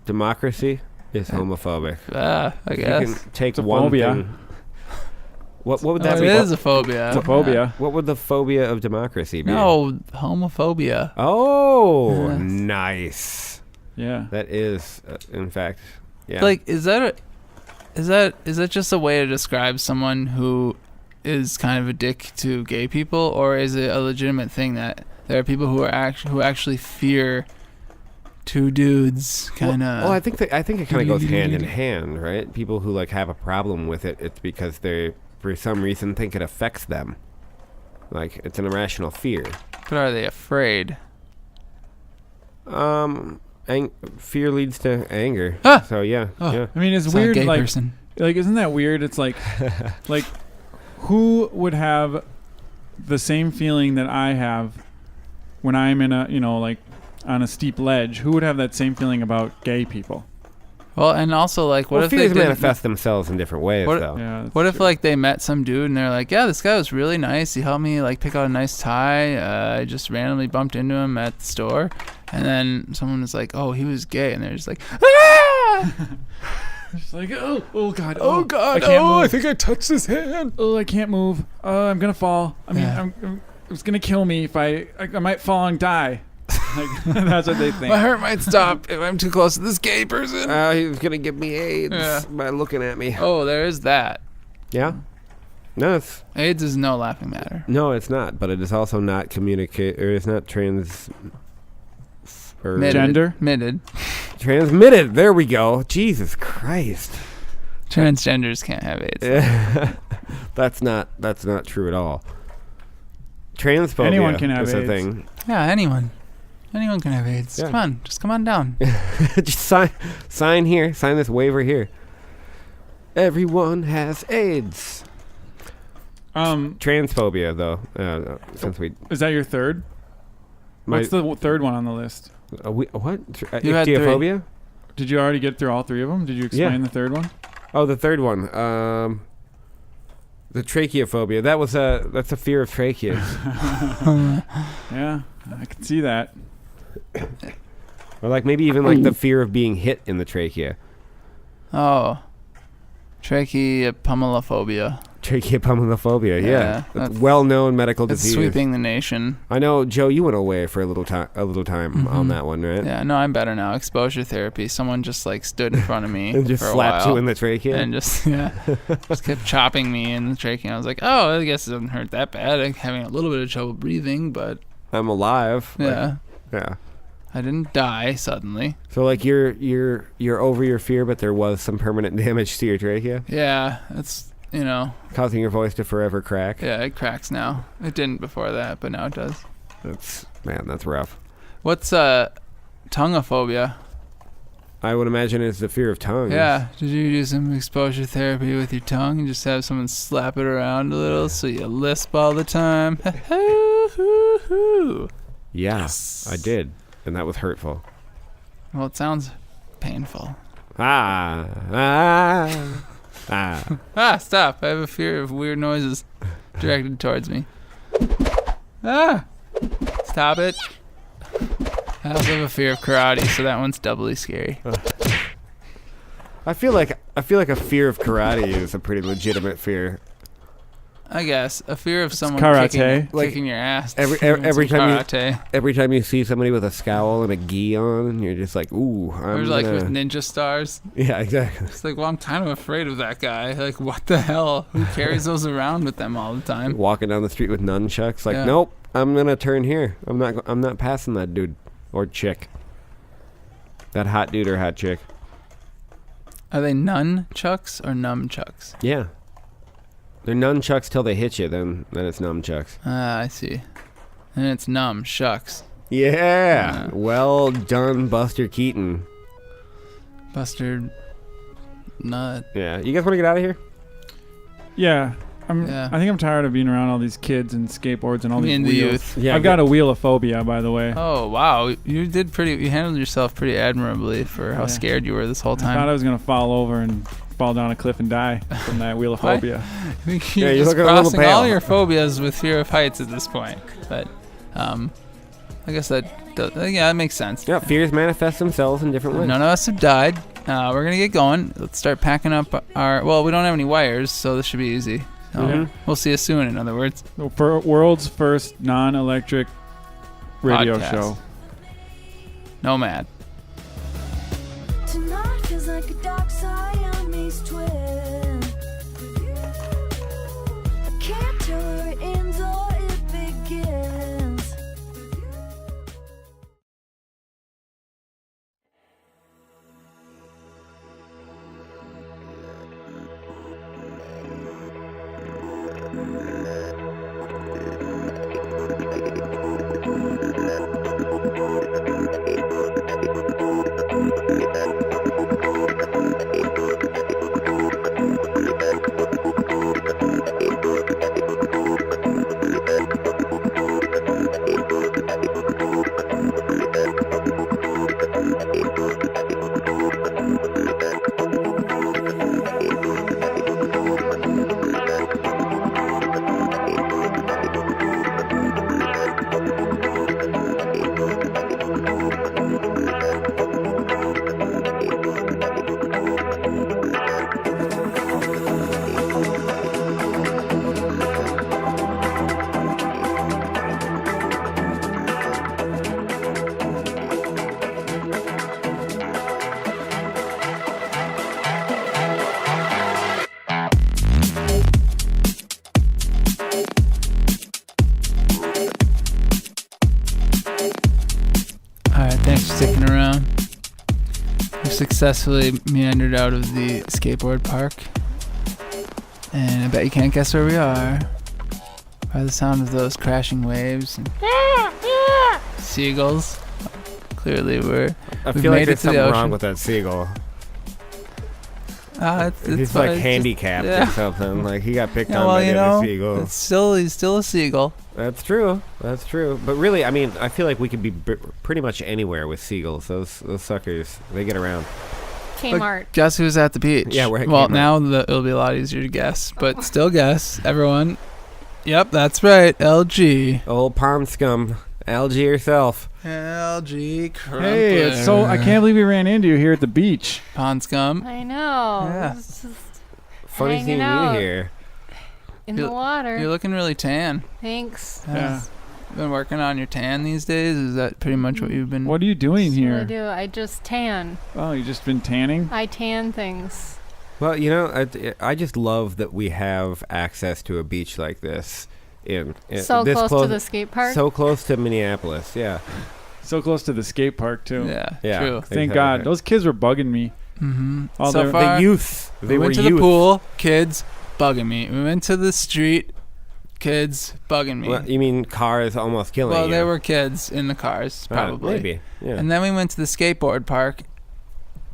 Democracy is homophobic. I You guess. can take It's a one phobia. thing. What would Oh, that it be? is a phobia. It's a phobia. What would the phobia of democracy be? No, homophobia. Oh, Yes. nice. Yeah. That is, in fact, yeah. Like, is that just a way to describe someone who is kind of a dick to gay people, or is it a legitimate thing that there are people who actually fear two dudes kind of? Well, I think it kind of goes hand in hand, right? People who like have a problem with it, it's because they, for some reason, think it affects them. Like it's an irrational fear. But are they afraid? Fear leads to anger. Ah! So yeah, Oh. yeah. I mean, it's It's not a weird. gay Like, person. isn't that weird? It's like, like, who would have the same feeling that I have when I'm in a, like, on a steep ledge? Who would have that same feeling about gay people? Well, and also like, what Well, if they fears didn't- manifest themselves in different ways, What- though. Yeah. that's What if true. like they met some dude and they're like, yeah, this guy was really nice. He helped me like pick out a nice tie. I just randomly bumped into him at the store, and then someone was like, oh, he was gay, and they're just like, ah! It's like, oh God, Oh God! I can't Oh, I move. think I touched his hand. Oh, I can't move. I'm gonna fall. I mean, Yeah. it's gonna kill me if I might fall and die. Like, that's what they think. My heart might stop if I'm too close to this gay person. He was gonna give me AIDS Yeah. by looking at me. Oh, there is that. Yeah. No, it's AIDS is no laughing matter. no, it's not. But it is also not communicate, or it's not or Gender? Admitted. transmitted. There we go. Jesus Christ. Transgenders can't have AIDS. That's not true at all. Transphobia Anyone can have is a AIDS. thing. Yeah, anyone can have AIDS. Yeah. Come on, just come on down. Just sign here. Sign this waiver here. Everyone has AIDS. Transphobia, though. Since we, Is that your third? my, What's the third one on the list? what? You had three. Ichthyophobia? Did you already get through all three of them? Did you explain Yeah. the third one? Oh, the third one. The tracheophobia. That's a fear of tracheas. Yeah, I can see that. Or like maybe even like the fear of being hit in the trachea. Oh, tracheopomelophobia. Tracheopomelophobia. Yeah, Yeah, that's that's- well-known medical It's disease. sweeping the nation. I know, Joe. You went away for a little time on that one, right? Yeah, no, I'm better now. Exposure therapy. Someone just like stood in front of me And just for a slapped while you in the trachea. and just just kept chopping me in the trachea. I was like, oh, I guess it doesn't hurt that bad. I'm having a little bit of trouble breathing, but I'm alive. Like, yeah, yeah. I didn't die suddenly. So like you're over your fear, but there was some permanent damage to your trachea, Yeah, it's causing your voice to forever crack. yeah, it cracks now. It didn't before that, but now it does. That's rough. What's tongueophobia? I would imagine it's the fear of tongues. Yeah, did you do some exposure therapy with your tongue and just have someone slap it around a little so you lisp all the time? Yeah, I did, and that was hurtful. Well, it sounds painful. Ah. Ah, stop. I have a fear of weird noises directed towards me. Ah! Stop it. I also have a fear of karate, so that one's doubly scary. I feel like a fear of karate is a pretty legitimate fear. I guess. A fear of someone karate. kicking your ass. Every Some time karate. Every time you see somebody with a scowl and a gi on, you're just like, ooh, Or like with ninja stars. yeah, exactly. It's like, well, I'm kind of afraid of that guy. Like, what the hell? Who carries those around with them all the time? Walking down the street with nunchucks, like, Yeah. nope, I'm gonna turn here. I'm not passing that dude or chick. That hot dude or hot chick. Are they nunchucks or numchucks? Yeah. They're nunchucks till they hit you, then it's nunchucks. Ah, I see. And it's numb. Shucks. Yeah. Well done, Buster Keaton. Buster Nut. Yeah. You guys want to get out of here? Yeah. Yeah. I think I'm tired of being around all these kids and skateboards and all Me these and the wheels. youth. Yeah. I've got a wheelophobia, by the way. Oh wow, you handled yourself pretty admirably for how Yeah. scared you were this whole I thought time. I was gonna fall over and fall down a cliff and die from that wheelophobia. You're Yeah, you just look a little crossing all pale. your phobias with fear of heights at this point. But I guess that makes sense. Yeah. Fears manifest themselves in different ways. None of us have died. We're gonna get going. Let's start packing up our. Well, we don't have any wires, so this should be easy. So Mhm. We'll see you soon. In other words, For world's first non-electric radio Podcast. show. Nomad. Tonight feels like a dark Siamese twin. I can't tell where it ends or it begins. Alright, thanks for sticking around. We've successfully meandered out of the skateboard park. And I bet you can't guess where we are. By the sound of those crashing waves and seagulls. Clearly I we've feel like made it there's to the something ocean. wrong with that seagull. it's He's fine, like it's handicapped just- yeah. or something. Like he got picked Yeah, on well, by you the other know, seagull. he's still a seagull. That's true. That's true. But really, I mean, I feel like we could be pretty much anywhere with seagulls. Those suckers, they get around. Kmart. Guess who's at the beach? Yeah, we're at Well, Kmart. now it'll be a lot easier to guess, but still guess, everyone. Yep, that's right, LG. Old pond scum, algae herself. LG Crumpler. Hey, it's so I can't believe we ran into you here at the beach. Pond scum. I know. Yeah. It's just Funny Hanging seeing out. you here. in You're- the water. You're looking really tan. Thanks. Yeah. Been working on your tan these days? Is that pretty much what you've been... What are you doing That's what I here? do. I just tan. Oh, you just been tanning? I tan things. Well, you know, I just love that we have access to a beach like this. In So this close to the skate park. So close to Minneapolis. Yeah. So close to the skate park too. Yeah, Yeah. true. Thank Exactly. God. Those kids were bugging me. Mm-hmm. Oh, So they're- far, The youth. They we were went to youth. the pool, kids bugging me. We went to the street, kids bugging me. Well, you mean cars almost killing Well, you? there were kids in the cars, probably. Maybe. Yeah. And then we went to the skateboard park,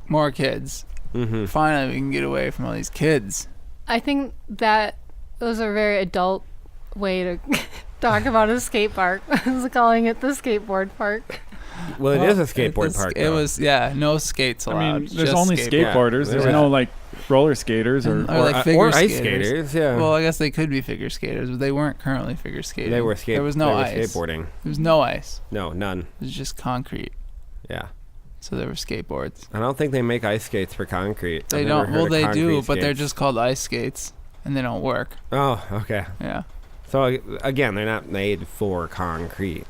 more kids. Mm-hmm. Finally, we can get away from all these kids. I think that was a very adult way to talk about a skate park. I was calling it the skateboard park. Well, it is a skateboard park. It though. was, no skates allowed. I mean, there's just only skateboard. skateboarders. Yeah. There's Yeah. no like roller skaters or. And- or like figure or ice skaters. skaters. Yeah. Well, I guess they could be figure skaters, but they weren't currently figure skating. they were There was no they were ice. skateboarding. There was no ice. No, none. It was just concrete. Yeah. So there were skateboards. I don't think they make ice skates for concrete. They I've don't. never heard Well, of they do, concrete but they're skates. just called ice skates, and they don't work. Oh, okay. Yeah. So again, they're not made for concrete.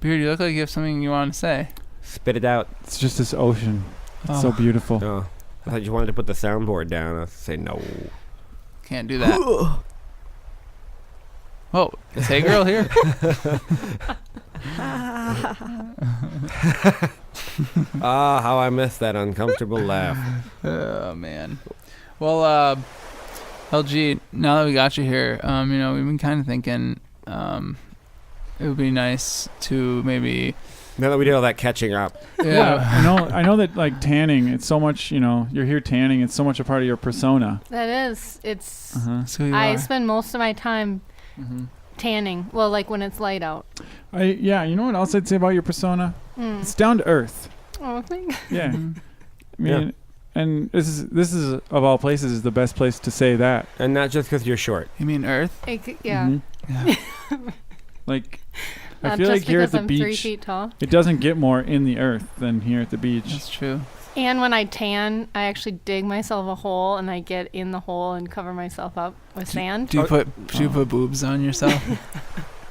Beard, you look like you have something you want to say. Spit it out. It's just this ocean. It's Oh, so beautiful. Oh, I thought you wanted to put the soundboard down. I was say no. Can't do that. Whoa, is Hey Girl here? Ah, how I missed that uncomfortable laugh. Oh man. Well, LG, now that we got you here, we've been kind of thinking, it would be nice to maybe. Now that we did all that catching up. Yeah, I know that like tanning, it's so much, you're here tanning, it's so much a part of your persona. That is. It's. That's who you I are. spend most of my time tanning. Well, like when it's light out. You know what else I'd say about your persona? It's down to earth. Oh, thanks. Yeah. I mean, and this is of all places is the best place to say that. And not just because you're short. You mean Earth? Yeah. Mhm. Yeah. Like, I Not feel just like here at because the I'm 3 beach, feet tall. it doesn't get more in the earth than here at the beach. That's true. And when I tan, I actually dig myself a hole and I get in the hole and cover myself up with sand. Do you put boobs on yourself?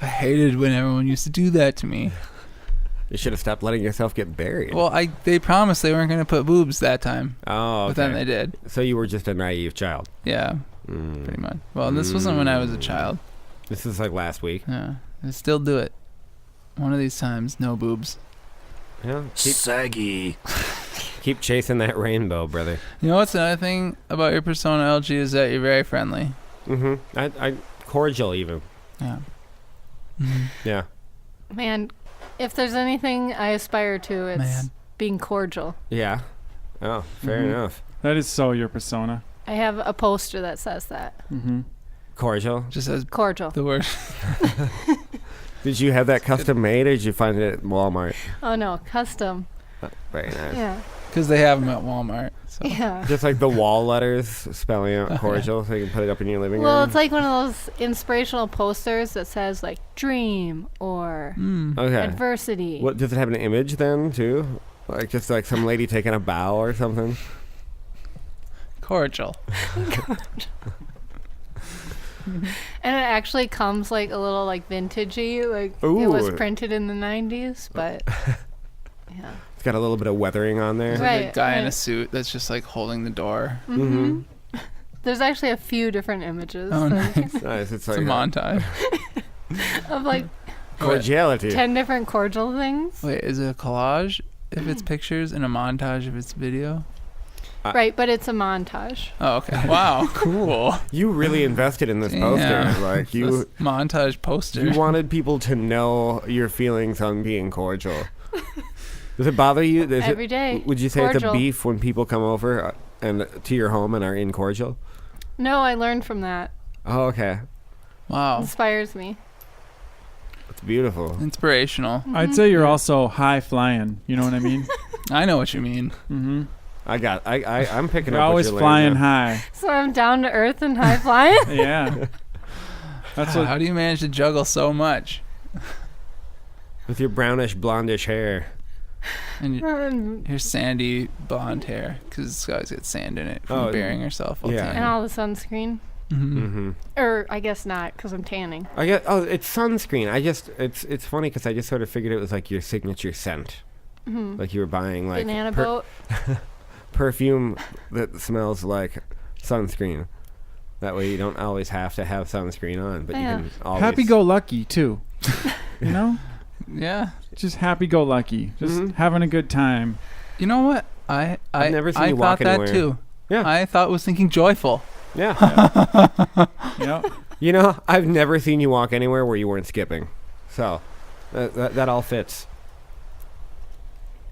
I hated when everyone used to do that to me. You should have stopped letting yourself get buried. Well, they promised they weren't going to put boobs that time, oh, but then they did. So you were just a naive child. Yeah, pretty much. Well, this wasn't when I was a child. This is like last week. Yeah, I still do it. One of these times, no boobs. Yeah. Saggy. Keep chasing that rainbow, brother. You know what's another thing about your persona, LG, is that you're very friendly. Mm-hmm. I cordial even. Yeah. Yeah. Man, if there's anything I aspire to, it's being cordial. Yeah. Oh, fair enough. That is so your persona. I have a poster that says that. Mm-hmm. Cordial. Just as Cordial. the word. Did you have that custom made, or did you find it at Walmart? Oh no, custom. Very nice. Yeah. Because they have them at Walmart. So. Yeah. Just like the wall letters spelling out cordial, so you can put it up in your living Well, room. it's like one of those inspirational posters that says like dream or Okay. adversity. What does it have an image then too? Like just like some lady taking a bow or something. Cordial. And it actually comes like a little like vintagey, like it was Ooh. printed in the 90s, but yeah. It's got a little bit of weathering on there. There's Right, like a guy in right. a suit that's just like holding the door. Mm-hmm. There's actually a few different images Oh, that- nice. Nice. It's It's like a montage. of like cordiality. 10 different cordial things. Wait, is it a collage if it's pictures and a montage if it's video? Right, but it's a montage. Oh, okay. Wow, cool. You really invested in this poster. Yeah. Like This you montage poster. you wanted people to know your feelings on being cordial. Does it bother you? Every day. Would you say it's a Cordial. beef when people come over and to your home and are incordial? No, I learned from that. Oh, okay. Wow, Inspires me. It's beautiful. inspirational. I'd say you're also high flying. You know what I mean? I know what you mean. Mm-hmm. I'm picking You're up. always what you're flying laying down. high. So I'm down to earth and high flying. Yeah. That's How what. do you manage to juggle so much? With your brownish blondish hair. And and your sandy blonde hair, because it's always got sand in it from Oh, burying herself. All yeah. all the sunscreen. Mm-hmm. Or I guess not, because I'm tanning. I guess. Oh, it's sunscreen. It's funny because I just sort of figured it was like your signature scent. Like you were buying like Banana boat. perfume that smells like sunscreen. That way you don't always have to have sunscreen on, but Yeah. you can always. Happy-go-lucky too. You know, Yeah. just happy-go-lucky, just having a good time. You know what? I've never seen I you thought walk that anywhere. too. Yeah. I thought was thinking joyful. Yeah. You know, You know, I've never seen you walk anywhere where you weren't skipping. So that all fits.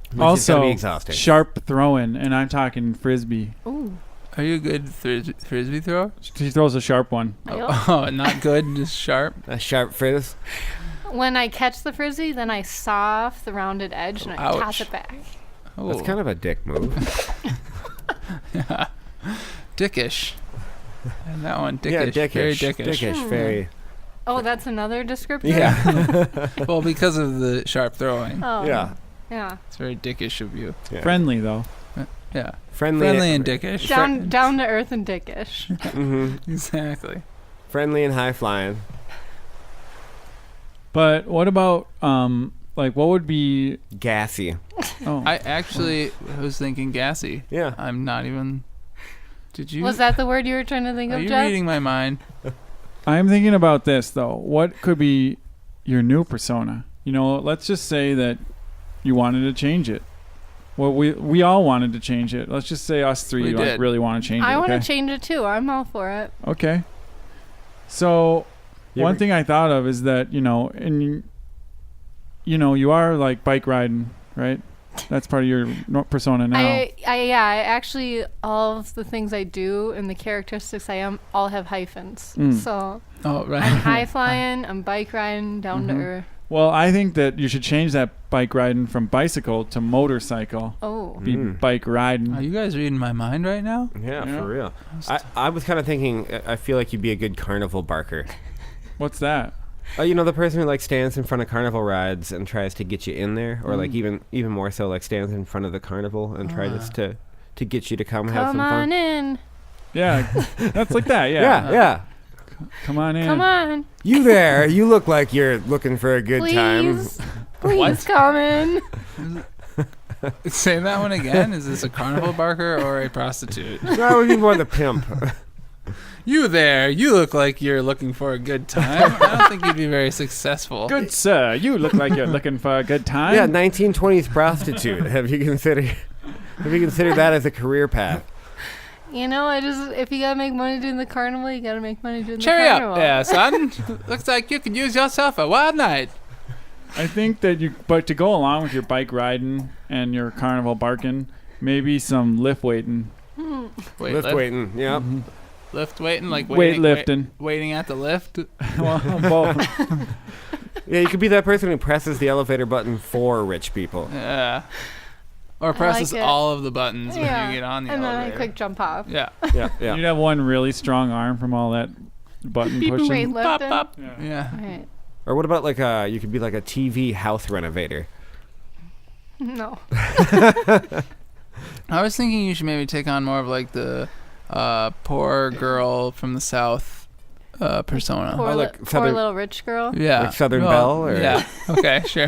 Which is gonna also be exhausting. sharp throwing, and I'm talking frisbee. Ooh. Are you a good frisbee thrower? She throws a sharp one. Oh, not good, just sharp. A sharp frizz. When I catch the frisbee, then I saw off the rounded edge and I Ouch. toss it back. Oh, That's kind of a dick move. yeah. Dickish. And that one, dickish. Yeah, dickish. Very dickish. Dickish, very. Oh, that's another descriptor? Yeah. Well, because of the sharp throwing. Oh. Yeah. Yeah. It's very dickish of you. Yeah. Friendly though. Yeah. Friendly, Friendly and dickish. Down to earth and dickish. Exactly. Friendly and high flying. But what about like what would be? Gassy. Oh, I actually was thinking gassy. Yeah. I'm not even. Did you? Was that the word you were trying to think Are of, you Jeff? reading my mind? I'm thinking about this though. What could be your new persona? You know, let's just say that you wanted to change it. Well, we all wanted to change it. Let's just say us three We like did. really want to change I it. want to Okay. change it too. I'm all for it. Okay. So You one ever- thing I thought of is that, you know, in you are like bike riding, right? That's part of your persona now. I actually, all of the things I do and the characteristics I am all have hyphens. Mm. So Oh, right. I'm high flying, I'm bike riding, down to earth. Well, I think that you should change that bike riding from bicycle to motorcycle. Oh. Be bike riding. Are you guys reading my mind right now? Yeah, Yeah. for real. I was kind of thinking, I feel like you'd be a good carnival barker. What's that? The person who like stands in front of carnival rides and tries to get you in there, or like even more so, like stands in front of the carnival and tries to get you to come have Come some on fun. in. Yeah, that's like that. Yeah. Yeah. Come on in. Come on. You there? You look like you're looking for a good time. Please. Please come in. Say that one again. Is this a carnival barker or a prostitute? No, I would be more the pimp. You there? You look like you're looking for a good time. I don't think you'd be very successful. Good sir, you look like you're looking for a good time. Yeah, 1920s prostitute. Have you considered that as a career path? If you gotta make money doing the carnival, you gotta make money doing Cheery the up, carnival. yeah, son. Looks like you could use yourself a wild night. I think that but to go along with your bike riding and your carnival barking, maybe some lift weighting. Lift waiting. Yeah. Lift waiting, like Weightlifting. waiting at the lift. Well, both. Yeah, you could be that person who presses the elevator button for rich people. Yeah. Or like presses it. all of the buttons Yeah. when you get on the and elevator. then I quick jump off. Yeah. Yeah, yeah. You'd have one really strong arm from all that button pushing. Pop, Weightlifting. pop. Yeah. Yeah. Right. Or what about you could be like a TV house renovator. No. I was thinking you should maybe take on more of like the poor girl from the South persona. Poor, like poor Southern- little rich girl. Yeah. Like Southern Belle, or- Yeah. Okay, sure.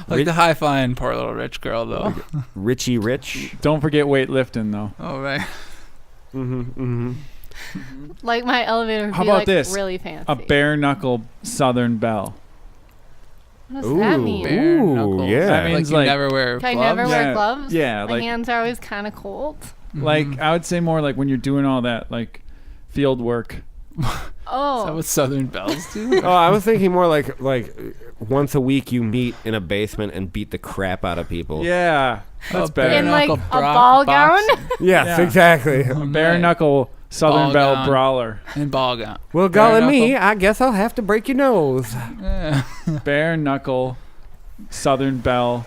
Like Rich- the high flying poor little rich girl though. Richie Rich. Don't forget weightlifting though. Oh right. Like my elevator would How be about like this? really fancy. A bare knuckle Southern Belle. What does that mean? Bare Ooh, knuckles. yeah. That Like means you like- never wear Can I gloves. never Yeah, wear gloves? yeah, My like- hands are always kind of cold. Like I would say more like when you're doing all that like field work. Is that Oh. what Southern Bells do? Oh, I was thinking more like once a week you meet in a basement and beat the crap out of people. Yeah, that's Oh, better. In like a knuckle ball box. gown? Yes, Yeah. exactly. A bare knuckle Southern Ball Belle gown. brawler. And ball gown. Well, Bare golly me, knuckle. I guess I'll have to break your nose. Yeah. Bare knuckle Southern Belle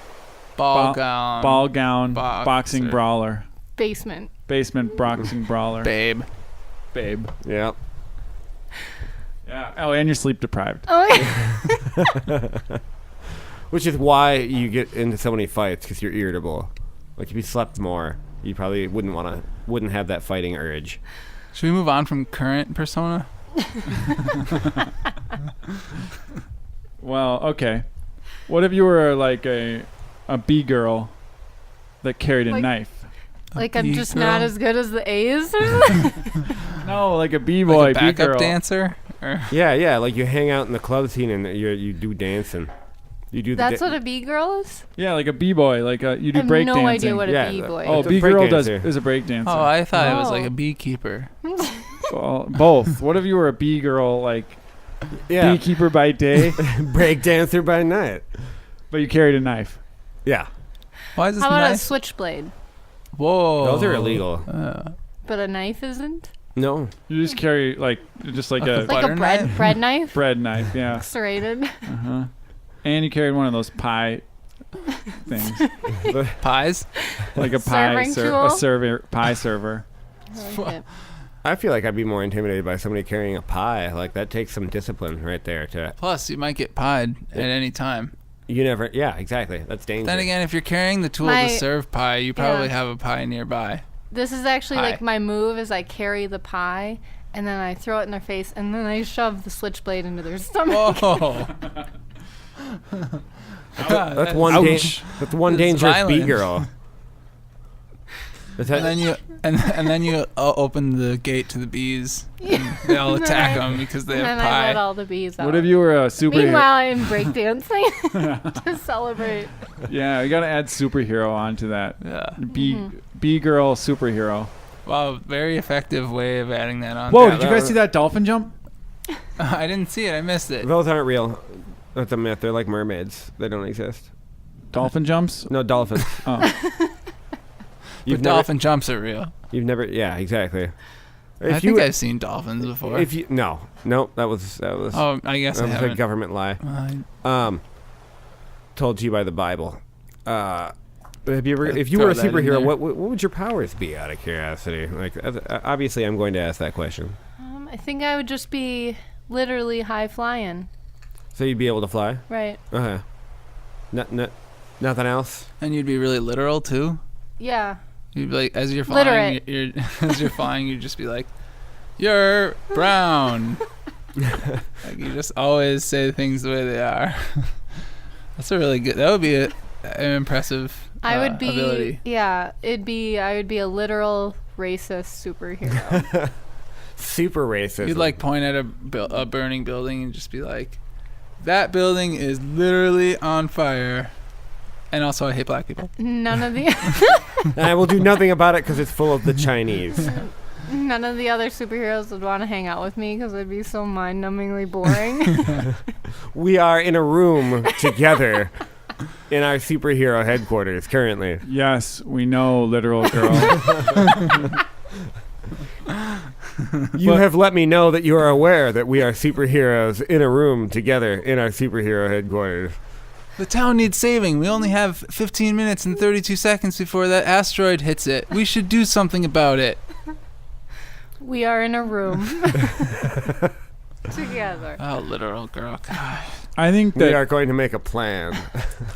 Ball gown. ball gown boxer. boxing brawler. Basement. Basement boxing brawler. Babe. Babe. Yep. Yeah. Oh, and you're sleep deprived. Oh, yeah. Which is why you get into so many fights, because you're irritable. Like if you slept more, you probably wouldn't have that fighting urge. Should we move on from current persona? Well, okay. What if you were like a B girl that carried a Like- knife? Like I'm B just girl? not as good as the A's or something? No, like a B boy, Like a B backup girl. dancer? Or Yeah, like you hang out in the club scene and you do dancing. You do. That's what a B girl is? Yeah, like a B boy, like you do I have break no dancing. idea what Yeah, a B-boy Oh, It's a B girl breakdancer. is a break dancer. oh, I thought it was like Oh. a beekeeper. Well, both. What if you were a B girl, like Yeah. beekeeper by day, Break dancer by night. but you carried a knife? Yeah. Why is this How about a nice? switchblade? Whoa. Those are illegal. But a knife isn't? No. You just carry like a Like Butter a knife? bread knife? bread knife, yeah. Serrated. Uh-huh. And you carried one of those pie things, Pies? like a pie Serving tool? a server pie server. I like it. I feel like I'd be more intimidated by somebody carrying a pie. Like that takes some discipline right there. Plus, you might get pied at any time. You never. Yeah, exactly. That's dangerous. Then again, if you're carrying the tool My- to serve pie, you probably Yeah. have a pie nearby. This is actually Pie. like my move is I carry the pie and then I throw it in their face and then I shove the switchblade into their stomach. Whoa. That's one. Ouch. That's one That's dangerous violent. B girl. Is that, And then you and then you open the gate to the bees. And they all attack them because they And have then I let pie. all the bees out. What if you were a superhero? Meanwhile, I'm breakdancing to celebrate. Yeah, you gotta add superhero onto that. Yeah. B girl superhero. Wow, very effective way of adding that on. Whoa! Yeah, did you that guys was- see that dolphin jump? I didn't see it. I missed it. those aren't real. That's a myth. They're like mermaids. They don't exist. Dolphin jumps? No, dolphins. Oh. But dolphin jumps are real. You've never. Yeah, exactly. I think I've seen dolphins before. If you no, that was. Oh, I guess I that was haven't. a government lie. Told to you by the Bible. Have you ever, if you were a throw that in superhero, there. what would your powers be? Out of curiosity, like obviously, I'm going to ask that question. I think I would just be literally high flying. So you'd be able to fly? Right. Okay. Nothing else. And you'd be really literal too. Yeah. You'd be like, as you're flying, as you're flying, you'd just be like, "You're brown." Like you just always say things the way they are. That's a really good. That would be an impressive. I would be. Ability. Yeah. I would be a literal racist superhero. Super racist. You'd like point at a burning building and just be like, "That building is literally on fire." And also, I hate black people. None of the. And I will do nothing about it because it's full of the Chinese. None of the other superheroes would want to hang out with me because it'd be so mind-numbingly boring. We are in a room together in our superhero headquarters currently. Yes, we know, literal girl. You have let me know that you are aware that we are superheroes in a room together in our superhero headquarters. The town needs saving. We only have 15 minutes and 32 seconds before that asteroid hits it. We should do something about it. We are in a room together. Oh, literal girl. God. I think We that are going to make a plan.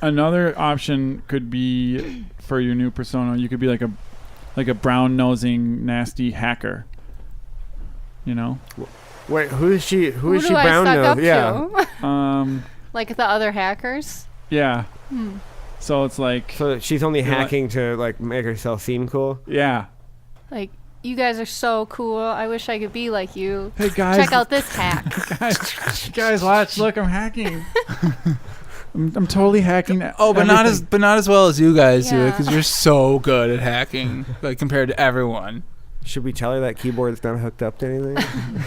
another option could be for your new persona. You could be like a brown-nosing, nasty hacker. You know? Wait, who is she? Who is do she I brown suck up nose? Yeah. to? Like the other hackers? Yeah. So it's like, So she's only You're hacking to like make herself seem cool. yeah. Like, you guys are so cool. I wish I could be like you. Hey guys, Check out this hack. guys, watch! Look, I'm hacking. I'm totally hacking. Oh, but not as well as you guys do it, Yeah. because you're so good at hacking, like compared to everyone. Should we tell her that keyboard's not hooked up to anything?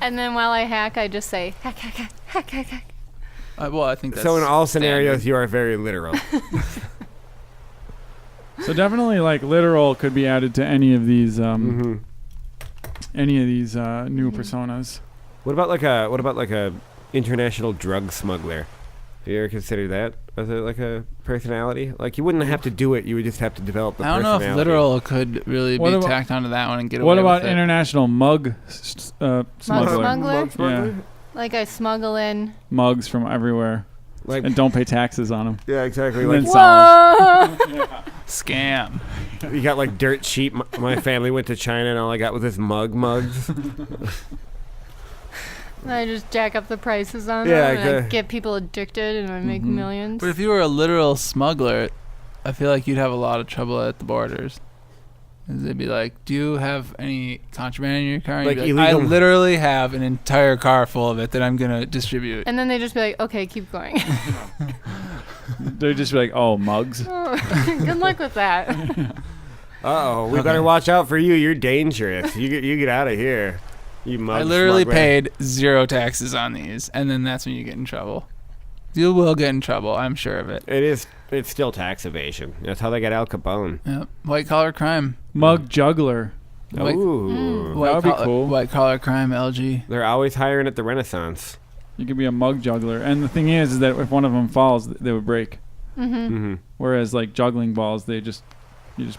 And then while I hack, I just say, hack, hack, hack, hack, hack, hack. Well, I think that's So in all scenarios, standard. you are very literal. So definitely, like, literal could be added to any of these Hmm. new personas. What about like a international drug smuggler? Do you ever consider that as a personality? Like you wouldn't have to do it; you would just have to develop the I don't know personality. if literal could really What be about- tacked onto that one and get What away about with it. international mug smuggler? smuggler? Yeah, Like I smuggle in. mugs from everywhere Like and don't pay taxes on them. yeah, exactly. And Like then sell 'em. Whoa! Scam. you got like dirt cheap. My family went to China, and all I got was this mugs. And I just jack up the prices on Yeah, them and I okay. get people addicted and I make millions. But if you were a literal smuggler, I feel like you'd have a lot of trouble at the borders. 'Cause they'd be like, "Do you have any contraband in your car?" And Like you'd be I illegal- literally have an entire car full of it that I'm gonna distribute. And then they just be like, okay, keep going. They'd just be like, "Oh, mugs." Oh, good luck with that. Uh-oh, we better watch out for you. You're dangerous. You get out of here. You mug I literally smuggler. paid 0 taxes on these, and then that's when you get in trouble. You will get in trouble, I'm sure of it. It's still tax evasion. That's how they got Al Capone. Yep. White collar crime. Mug juggler. White- Ooh. That would be cool. White collar crime, LG. They're always hiring at the Renaissance. You could be a mug juggler, and the thing is that if one of them falls, they would break. Mm-hmm. Whereas like juggling balls, you just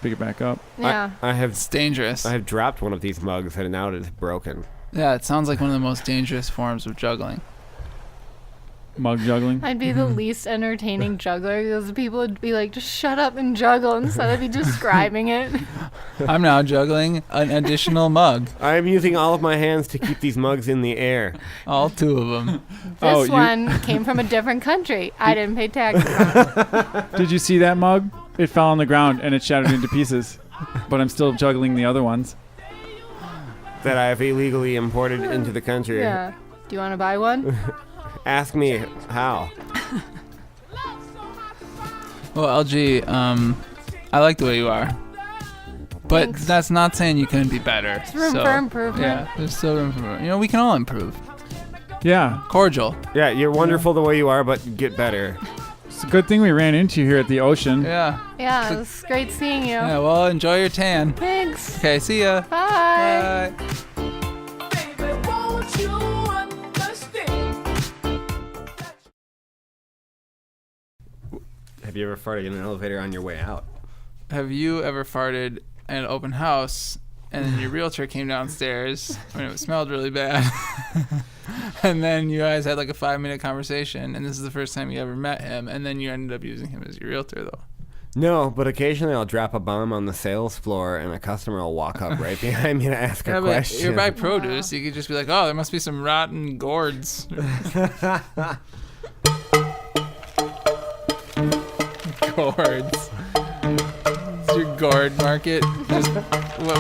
pick it back up. Yeah. I have It's dangerous. I have dropped one of these mugs and now it is broken. Yeah, it sounds like one of the most dangerous forms of juggling. Mug juggling. I'd be the least entertaining juggler because people would be like, just shut up and juggle instead of me describing it. I'm now juggling an additional mug. I am using all of my hands to keep these mugs in the air. All 2 of them. This one came from a different country. I didn't pay taxes on it. Did you see that mug? It fell on the ground and it shattered into pieces. But I'm still juggling the other ones. That I have illegally imported into the country. Yeah. Do you want to buy one? Ask me how. Well, LG, I like the way you are. But Thanks. that's not saying you couldn't be better. There's room for improvement. Yeah, there's still room for improvement. You know, we can all improve. Yeah, cordial. Yeah, you're wonderful the way you are, but get better. it's a good thing we ran into you here at the ocean. Yeah. Yeah, it was great seeing you. Yeah. Well, enjoy your tan. Thanks. Okay. See ya. Bye. Bye. Baby, won't you understand? Have you ever farted in an elevator on your way out? Have you ever farted at an open house and then your realtor came downstairs when it smelled really bad? And then you guys had like a 5-minute conversation, and this is the first time you ever met him, and then you ended up using him as your realtor, though. No, but occasionally I'll drop a bomb on the sales floor, and a customer will walk up right behind me to ask a But question. you're by produce. You could just be like, oh, there must be some rotten gourds. Gourds. It's your gourd market.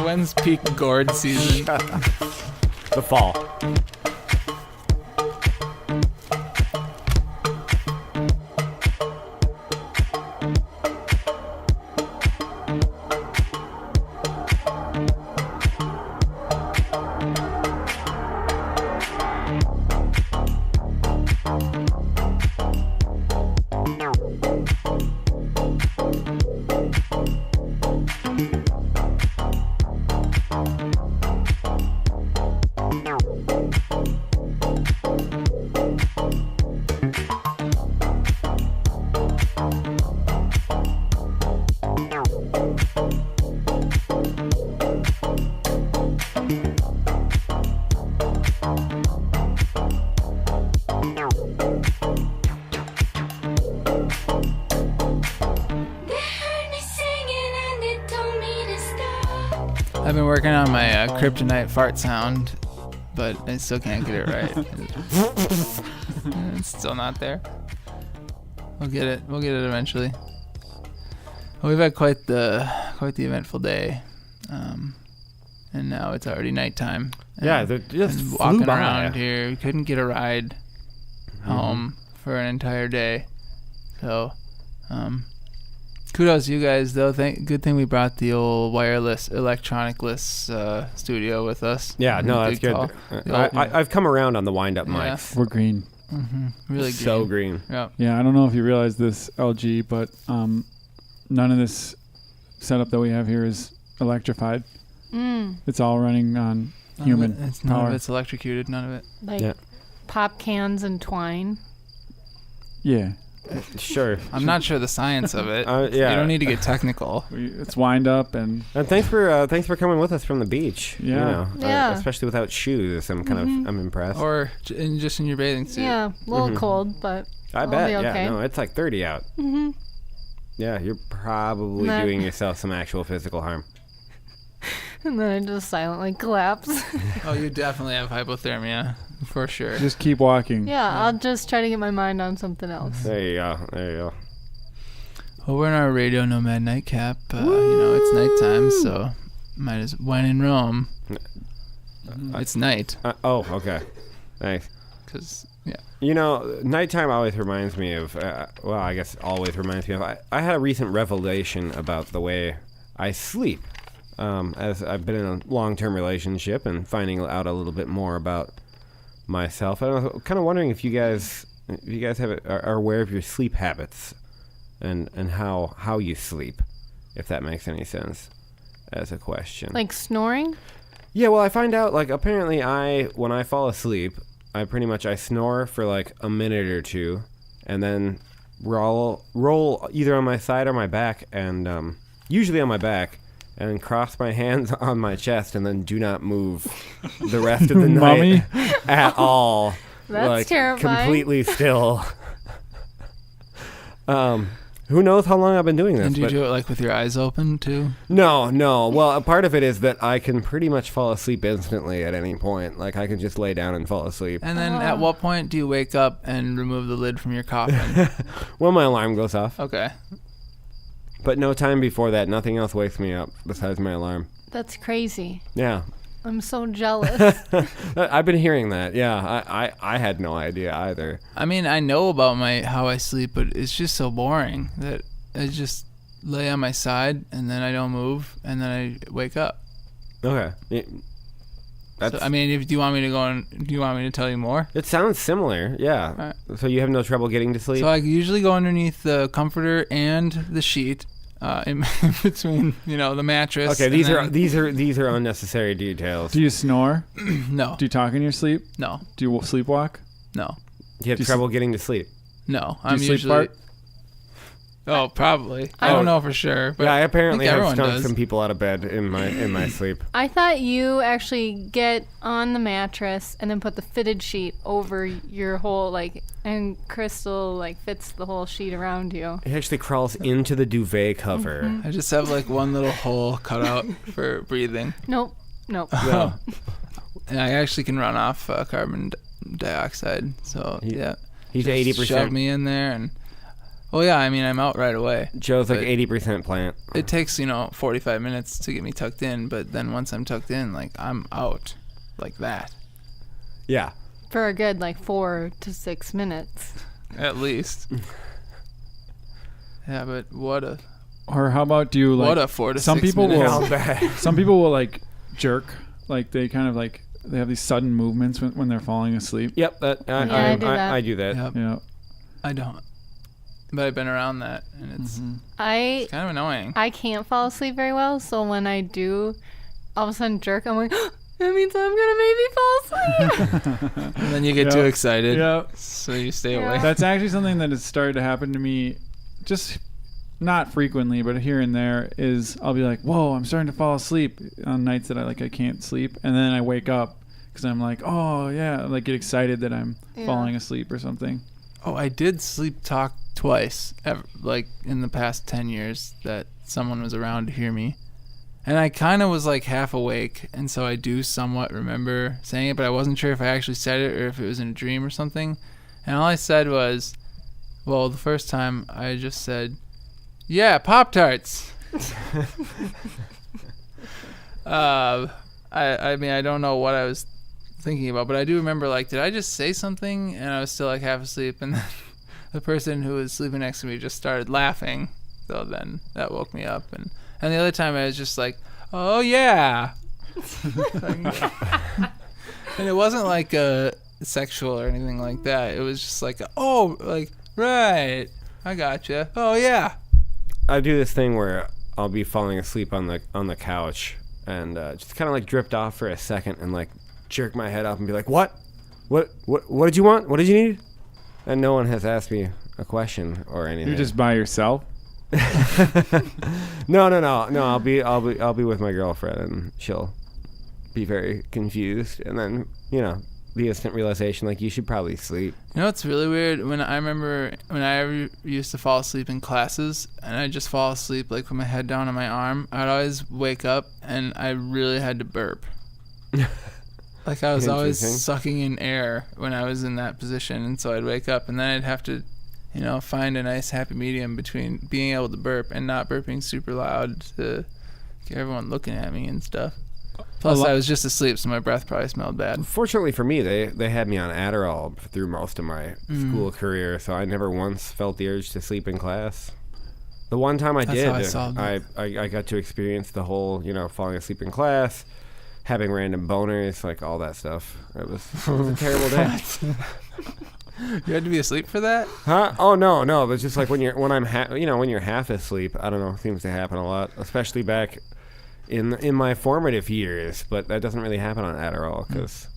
When's peak gourd season? The fall. They heard me singing and it told me to stop. I've been working on my kryptonite fart sound, but I still can't get it right. It's still not there. We'll get it. We'll get it eventually. Well, we've had quite the eventful day, and now it's already nighttime. Yeah, they're just and flew walking by. around here. We couldn't get a ride home for an entire day. So, kudos to you guys, though. Good thing we brought the old wireless, electronicless studio with us. Yeah, no, that's good. call. I've come around on the wind-up Yeah. mics. We're green. Really So green. green. Yeah. Yeah, I don't know if you realize this, LG, but none of this setup that we have here is electrified. It's all running on human None power. of it's electrocuted. None of it. Like Yeah. pop cans and twine. Yeah, Sure. I'm not sure the science of it. Yeah. You don't need to get technical. it's wind up and And thanks for coming with us from the beach. Yeah. You know, Yeah. especially without shoes. I'm impressed. Or just in your bathing suit. Yeah, a little cold, but I I'll bet. be okay. Yeah. No, it's like 30 out. Yeah, you're probably Nah. doing yourself some actual physical harm. and then I just silently collapse. Oh, you definitely have hypothermia. For sure. just keep walking. Yeah, I'll just try to get my mind on something else. There you go. There you go. Well, we're in our Radio Nomad Night Cap. You know, it's nighttime, so might as when in Rome. It's night. Oh, okay. Thanks. Because, yeah. You know, nighttime always reminds me of, well, I guess always reminds me of, I had a recent revelation about the way I sleep. As I've been in a long-term relationship and finding out a little bit more about myself. I was kind of wondering if you guys are aware of your sleep habits and how you sleep, if that makes any sense as a question. Like snoring? Yeah, well, I find out, like, apparently when I fall asleep, I snore for, like, a minute or two, and then roll either on my side or my back, and usually on my back, and cross my hands on my chest, and then do not move the rest of the night at all. That's like, terrifying. Completely still. Who knows how long I've been doing this? And do you but do it like with your eyes open too? No. Well, a part of it is that I can pretty much fall asleep instantly at any point. Like, I can just lay down and fall asleep. And then at what point do you wake up and remove the lid from your coffin? When my alarm goes off. Okay. But no time before that, nothing else wakes me up besides my alarm. That's crazy. Yeah. I'm so jealous. I've been hearing that. Yeah, I had no idea either. I mean, I know about how I sleep, but it's just so boring that I just lay on my side and then I don't move and then I wake up. Okay. That's, So, I mean, do you want me to do you want me to tell you more? it sounds similar. Yeah. Alright. So you have no trouble getting to sleep? So I usually go underneath the comforter and the sheet, in between, the mattress. okay, and these are unnecessary details. Do you snore? No, Do you talk in your sleep? no, Do you sleepwalk? no, You have do you trouble getting to sleep? no. Do I'm you sleep usually. fart? Oh, probably. I Oh. don't know for sure, but Yeah, I apparently think have everyone stunk does. some people out of bed in my sleep. I thought you actually get on the mattress and then put the fitted sheet over your whole and Crystal fits the whole sheet around you. It actually crawls into the duvet cover. Mm-hmm. I just have one little hole cut out for breathing. Nope. No. And I actually can run off carbon dioxide. So yeah, He's just 80%. shove me in there and. Well, yeah, I mean, I'm out right away. Joe's like But 80% plant. It takes, 45 minutes to get me tucked in, but then once I'm tucked in, I'm out like that, Yeah. For a good 4 to 6 minutes. at least. Yeah, but what a Or how about do you what a 4 to some 6 people minutes. will some people will jerk, they kind of they have these sudden movements when they're falling asleep. Yep. I do that. I do that. Yep, Yeah. I don't. But I've been around that, and it's I kind of annoying. I can't fall asleep very well, so when I do all of a sudden jerk, I'm like, that means I'm gonna maybe fall asleep. And then you get too Yeah. excited, Yeah. so you stay Yeah. away. That's actually something that has started to happen to me, just not frequently, but here and there. Is I'll be like, "Whoa, I'm starting to fall asleep" on nights that I can't sleep, and then I wake up because I'm like, "Oh yeah," get excited that I'm Yeah. falling asleep or something. Oh, I did sleep talk twice, in the past 10 years that someone was around to hear me. And I kind of was half awake, and so I do somewhat remember saying it, but I wasn't sure if I actually said it or if it was in a dream or something. And all I said was, well, the first time I just said, yeah, Pop-Tarts. I mean, I don't know what I was thinking about, but I do remember, did I just say something? And I was still half asleep, and then the person who was sleeping next to me just started laughing. So then that woke me up, and the other time I was just oh yeah. And it wasn't a sexual or anything like that. It was just right, I gotcha. Oh yeah. I do this thing where I'll be falling asleep on the couch and just kind of drift off for a second and jerk my head up and be like, what did you want? What did you need? And no one has asked me a question or anything. You're just by yourself. No. I'll be with my girlfriend and she'll be very confused and then the instant realization you should probably sleep. It's really weird. I remember when I used to fall asleep in classes, and I just fall asleep with my head down on my arm. I'd always wake up, and I really had to burp. I was always Interesting. sucking in air when I was in that position, and so I'd wake up, and then I'd have to, find a nice happy medium between being able to burp and not burping super loud to get everyone looking at me and stuff. Plus, I was just asleep, so my breath probably smelled bad. Fortunately for me, they had me on Adderall through most of my school career, so I never once felt the urge to sleep in class. The one time I That's did, how I solved it. I got to experience the whole, falling asleep in class, having random boners, all that stuff. It was a terrible day. You had to be asleep for that? Huh? Oh no. It was just when I'm when you're half asleep. I don't know. It seems to happen a lot, especially back in my formative years. But that doesn't really happen on Adderall because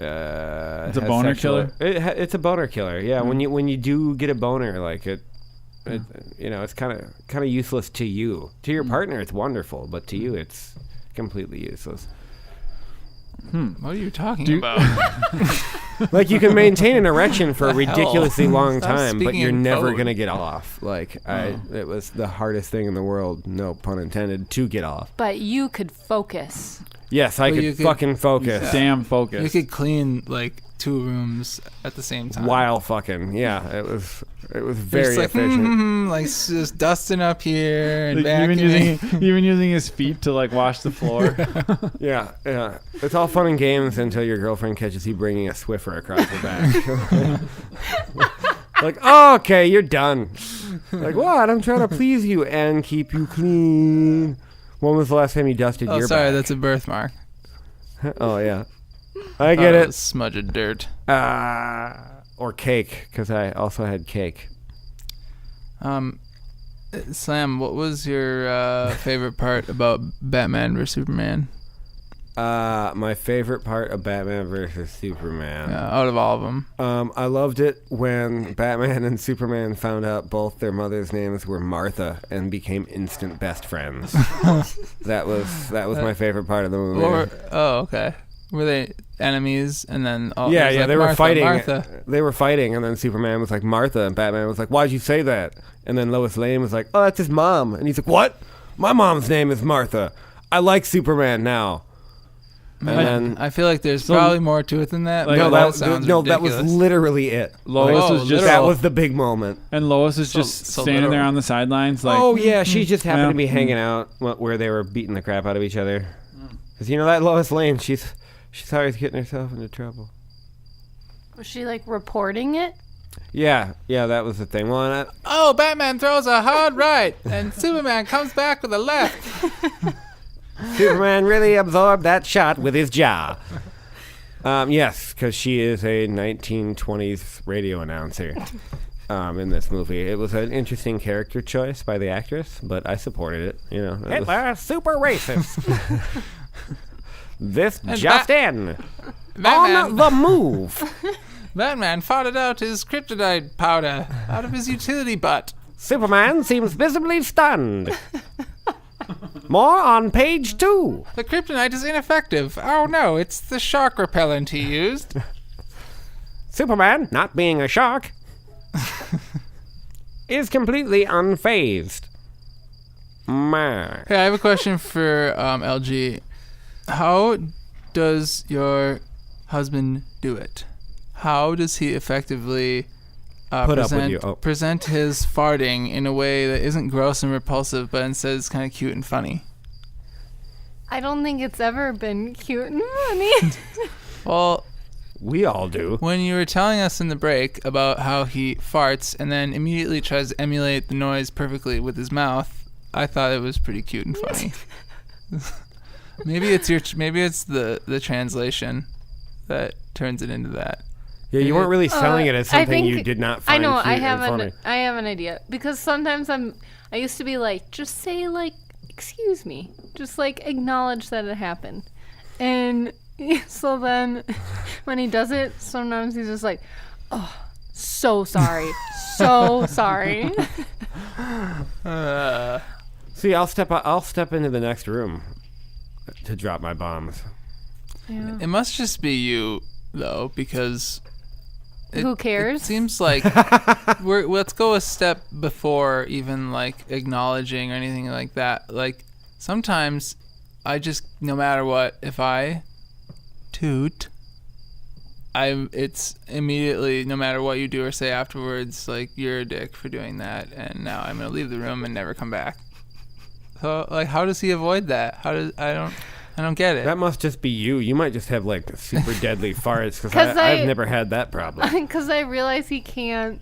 It's a boner killer? It's a boner killer. Yeah. When you do get a boner, it's kind of useless to you. To your partner, it's wonderful, but to you, it's completely useless. What are you talking about? You can maintain an erection for a The hell? ridiculously long Stop time, but speaking you're in never code. gonna get off. It was the hardest thing in the world, no pun intended, to get off. But you could focus. Yes, I Well, you could could- fucking focus Damn focus. You could clean 2 rooms at the same time. while fucking. Yeah, it was You're very just efficient. just dusting up here and even vacuuming. using his feet to wash the floor. Yeah. It's all fun and games until your girlfriend catches you bringing a Swiffer across the back. Oh, okay, you're done. What? I'm trying to please you and keep you clean. When was the last time you dusted Oh, your sorry, back? that's a birthmark. Oh yeah, I get it. Smudge of dirt. Or cake, because I also had cake. Slam, what was your favorite part about Batman vs Superman? My favorite part of Batman versus Superman. Out of all of them. I loved it when Batman and Superman found out both their mothers' names were Martha and became instant best friends. that was my favorite part of the movie. Okay. Were they enemies? And then yeah, they were Martha, fighting. Martha. They were fighting, and then Superman was like Martha, and Batman was like, "Why'd you say that?" And then Lois Lane was like, "Oh, that's his mom," and he's like, "What? My mom's name is Martha. I like Superman now." And then I feel like there's probably more to it than that. Like, but that sounds was ridiculous. literally it. Lois was just that was the big moment. and Lois is So- just so standing there literal. on the sidelines, like, Oh yeah, she just happened to be Yeah. hanging out where they were beating the crap out of each other. Because you know that Lois Lane, she's always getting herself into trouble. Was she like reporting it? Yeah, that was the thing. Well, and Oh, Batman throws a hard right, and Superman comes back with a left. Superman really absorbed that shot with his jaw. Yes, because she is a 1920s radio announcer in this movie. It was an interesting character choice by the actress, but I supported it. You know, Hitler, super racist. This And just in. Batman, On the move. Batman farted out his kryptonite powder out of his utility butt. Superman seems visibly stunned. More on page 2. The kryptonite is ineffective. Oh no, it's the shark repellent he used. Superman, not being a shark, is completely unfazed. Hey, I have a question for LG. How does your husband do it? How does he effectively Put up with you. Oh. present his farting in a way that isn't gross and repulsive, but instead is kind of cute and funny? I don't think it's ever been cute and funny. Well, We all do. when you were telling us in the break about how he farts and then immediately tries to emulate the noise perfectly with his mouth, I thought it was pretty cute and funny. Maybe it's the translation that turns it into that. Yeah, you weren't really selling it as I something you think- did not I find know. cute I and have funny. I have an idea because sometimes I used to be like, just say like, excuse me, just like acknowledge that it happened, and so then when he does it, sometimes he's just like, oh, so sorry, so sorry. See, I'll step into the next room to drop my bombs. Yeah. It must just be you, though, because Who cares? It seems like let's go a step before even like acknowledging or anything like that. Like sometimes I just, no matter what, if I toot, it's immediately, no matter what you do or say afterwards, like, you're a dick for doing that, and now I'm gonna leave the room and never come back. So like, how does he avoid that? I don't get it. That must just be you. You might just have like super deadly farts 'Cause because I- I've never had that problem. Because I realize he can't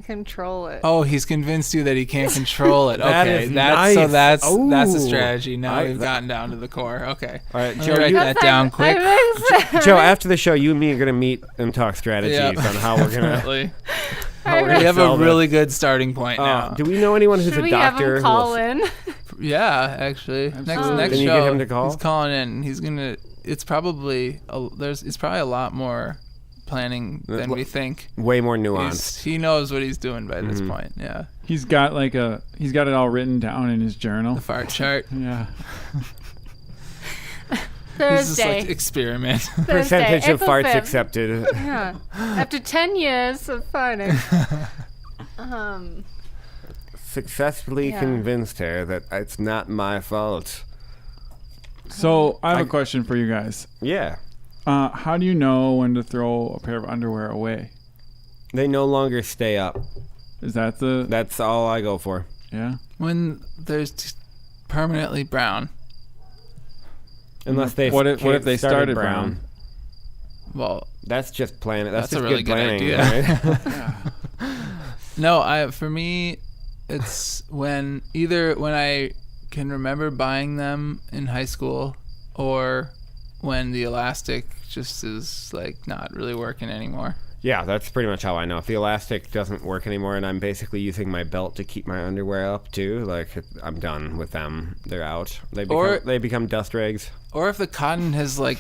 control it. Oh, he's convinced you that he can't control it. That Okay, is that's nice. that's a Ooh. strategy. Now I- we've gotten down to the core. Okay, All right, let Joe, me write you, that down quick. Joe, after the show, you and me are gonna meet and talk strategies Yeah. on how we're gonna. Definitely. How we're We gonna have a sell this. really good starting point now. Do we know anyone who's Should a we have doctor? him who will call in? Yeah, actually, next Absolutely. next Can you show, get him to call? he's calling in. He's gonna. It's probably it's probably a lot more planning than we think. Way more nuanced. He knows what he's doing by this Mhm. point. Yeah, He's got it all written down in his journal. the fart chart. Yeah. This is Thursday. like experiment. Thursday, Percentage of April farts 5th. accepted. Yeah. After 10 years of farting. Successfully Yeah. convinced her that it's not my fault. So I have a question for you guys. Yeah. How do you know when to throw a pair of underwear away? They no longer stay up. Is that the That's all I go for. yeah? When there's permanently brown. Unless they What if they started brown? Well, That's just planning. That's That's a just really good good planning. idea. No, for me, it's when I can remember buying them in high school, or when the elastic just is like not really working anymore. Yeah, that's pretty much how I know. If the elastic doesn't work anymore and I'm basically using my belt to keep my underwear up too, like I'm done with them. They're out. They become dust rags. Or if the cotton has like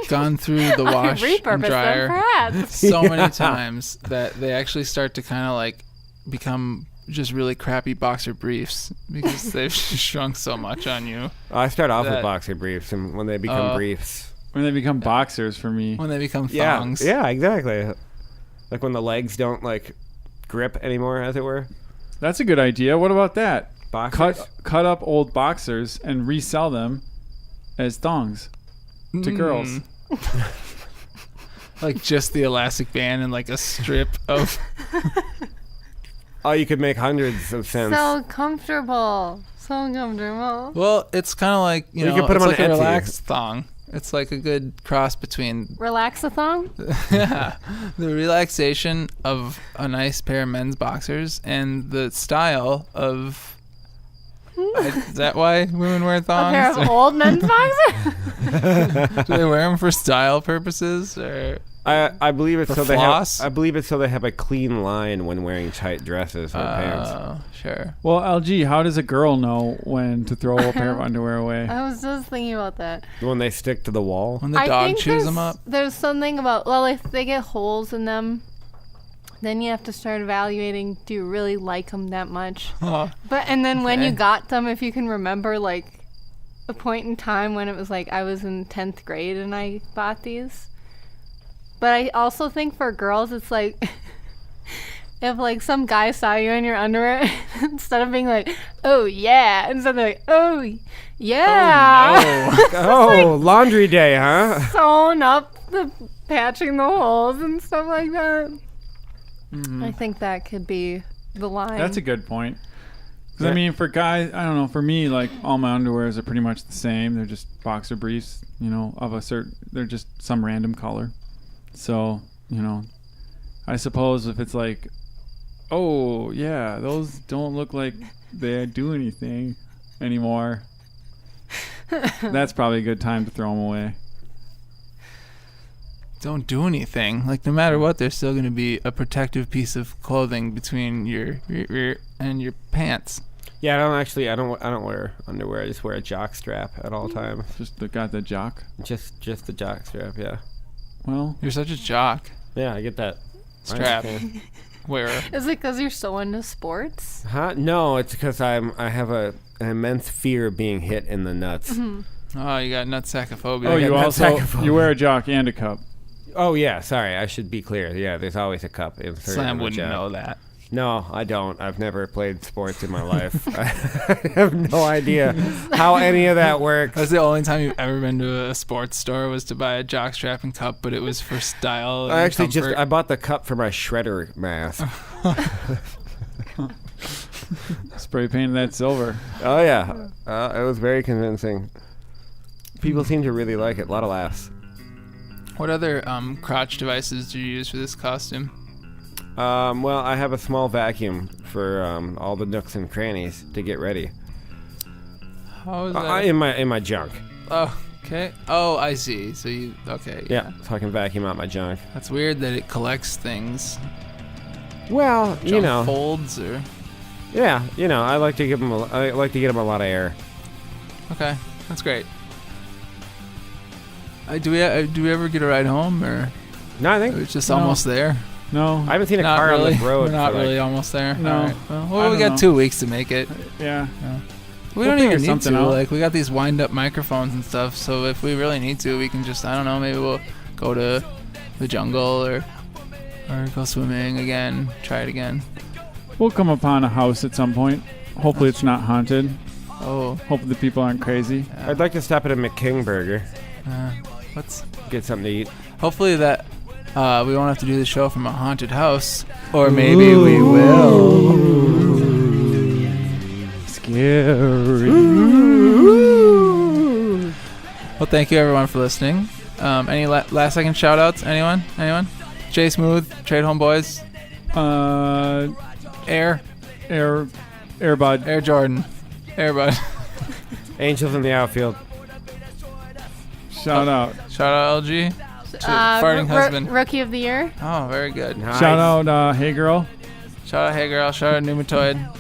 gone through the wash and Repurpose them, dryer perhaps. so many times that they actually start to kind of like become just really crappy boxer briefs because they've shrunk so much on you. I start off with That- boxer briefs, and when they become briefs, When they become boxers for me. When they become yeah, thongs. yeah, exactly. Like when the legs don't like grip anymore, as it were. That's a good idea. What about that? Boxers. Cut up old boxers and resell them as thongs to girls. Like just the elastic band and like a strip of. Oh, you could make hundreds of cents. So comfortable. So comfortable. Well, it's kind of like you You know, can put it's 'em on like a Etsy. relaxed thong. It's like a good cross between Relax-a-thong? the relaxation of a nice pair of men's boxers and the style of. Is that why women wear A pair thongs? of old men's boxers? Do they wear them for style purposes or? I believe it's For so floss? they have. I believe it's so they have a clean line when wearing tight dresses or pants. Oh, sure. Well, LG, how does a girl know when to throw a pair of underwear away? I was just thinking about that. When they stick to the wall. When the dog chews them up. There's something about, well, if they get holes in them, then you have to start evaluating, do you really like them that much? Oh, And then when you Okay. got them, if you can remember, like, a point in time when it was like I was in 10th grade and I bought these. But I also think for girls, it's like, if like some guy saw you in your underwear, instead of being like, oh yeah, instead they're like, oh yeah. Oh, laundry day, huh? Sewn up patching the holes and stuff like that. Mm-hmm. I think that could be the line. That's a good point. 'Cause, Yeah. I mean, for guys, I don't know. For me, like all my underwears are pretty much the same. They're just boxer briefs, you know, of a certain. They're just some random color. So, you know, I suppose if it's like, oh yeah, those don't look like they do anything anymore. That's probably a good time to throw them away. don't do anything. Like no matter what, there's still going to be a protective piece of clothing between your and your pants. Yeah, I don't wear underwear. I just wear a jock strap at all times. Got the jock. Just the jock strap. Yeah. Well, You're such a jock. Yeah, I get that. Strap. I understand. Wearer. Is it because you're so into sports? Huh? No, it's because I have an immense fear of being hit in the nuts. Oh, you got nutsacophobia. oh, you got also nutsacophobia. you wear a jock and a cup. Oh yeah, sorry, I should be clear. Yeah, there's always a cup inserted. Slam in the wouldn't jock. know that. No, I don't. I've never played sports in my life. I have no idea how any of that works. That's the only time you've ever been to a sports store was to buy a jockstrap and cup, but it was for style. And I actually comfort. I bought the cup for my shredder mask. Spray painted that silver. Oh yeah, it was very convincing. People seem to really like it. A lot of laughs. What other crotch devices do you use for this costume? Well, I have a small vacuum for all the nooks and crannies to get ready. How is that? In my junk. Oh, okay. Oh, I see. So you okay? Yeah, so I can vacuum out my junk. That's weird that it collects things. Well, you Junk know, folds or yeah, you know, I like to get them a lot of air. okay, that's great. Do we ever get a ride home or No, I think it's just No. almost there? No. I haven't seen a Not car really. on the road. We're not for, like, really almost there. No. All right. I Well, we don't got know. 2 weeks to make it. Yeah. We We'll don't figure even need something to. out. Like we got these wind-up microphones and stuff. So if we really need to, we can just I don't know. Maybe we'll go to the jungle or go swimming again. Try it again. We'll come upon a house at some point. Hopefully it's not haunted. Oh, Hopefully the people aren't crazy. I'd like to stop at a McKing Burger, let's. get something to eat. Hopefully that we won't have to do the show from a haunted house, or maybe we will. Scary. Well, thank you everyone for listening. Any last second shout outs? Anyone? Jay Smooth, Trade Homeboys, Air Airbud. Jordan, Airbud. Angels in the outfield. Shout out. Shout out LG. Farting husband. Rookie of the year. Oh, very good. Nice. Shout out, Hey Girl. Shout out Hey Girl. Shout out Nomaaaad.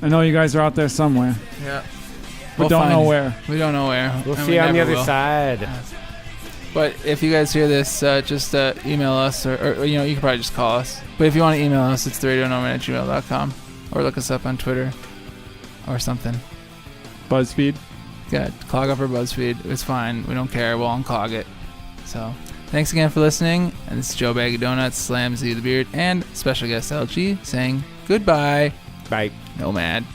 I know you guys are out there somewhere. Yeah. We don't know where. We don't know where. We'll and see we you on the never other will. side. But if you guys hear this, just email us, or you can probably just call us. But if you want to email us, it's theradionomad@gmail.com, or look us up on Twitter, or something. BuzzFeed. Yeah, clog up our BuzzFeed. It's fine. We don't care. We'll unclog it. So, thanks again for listening. And this is Joe Bag of Donuts, Slam Z the Beard, and special guest LG saying goodbye. Bye. Nomad.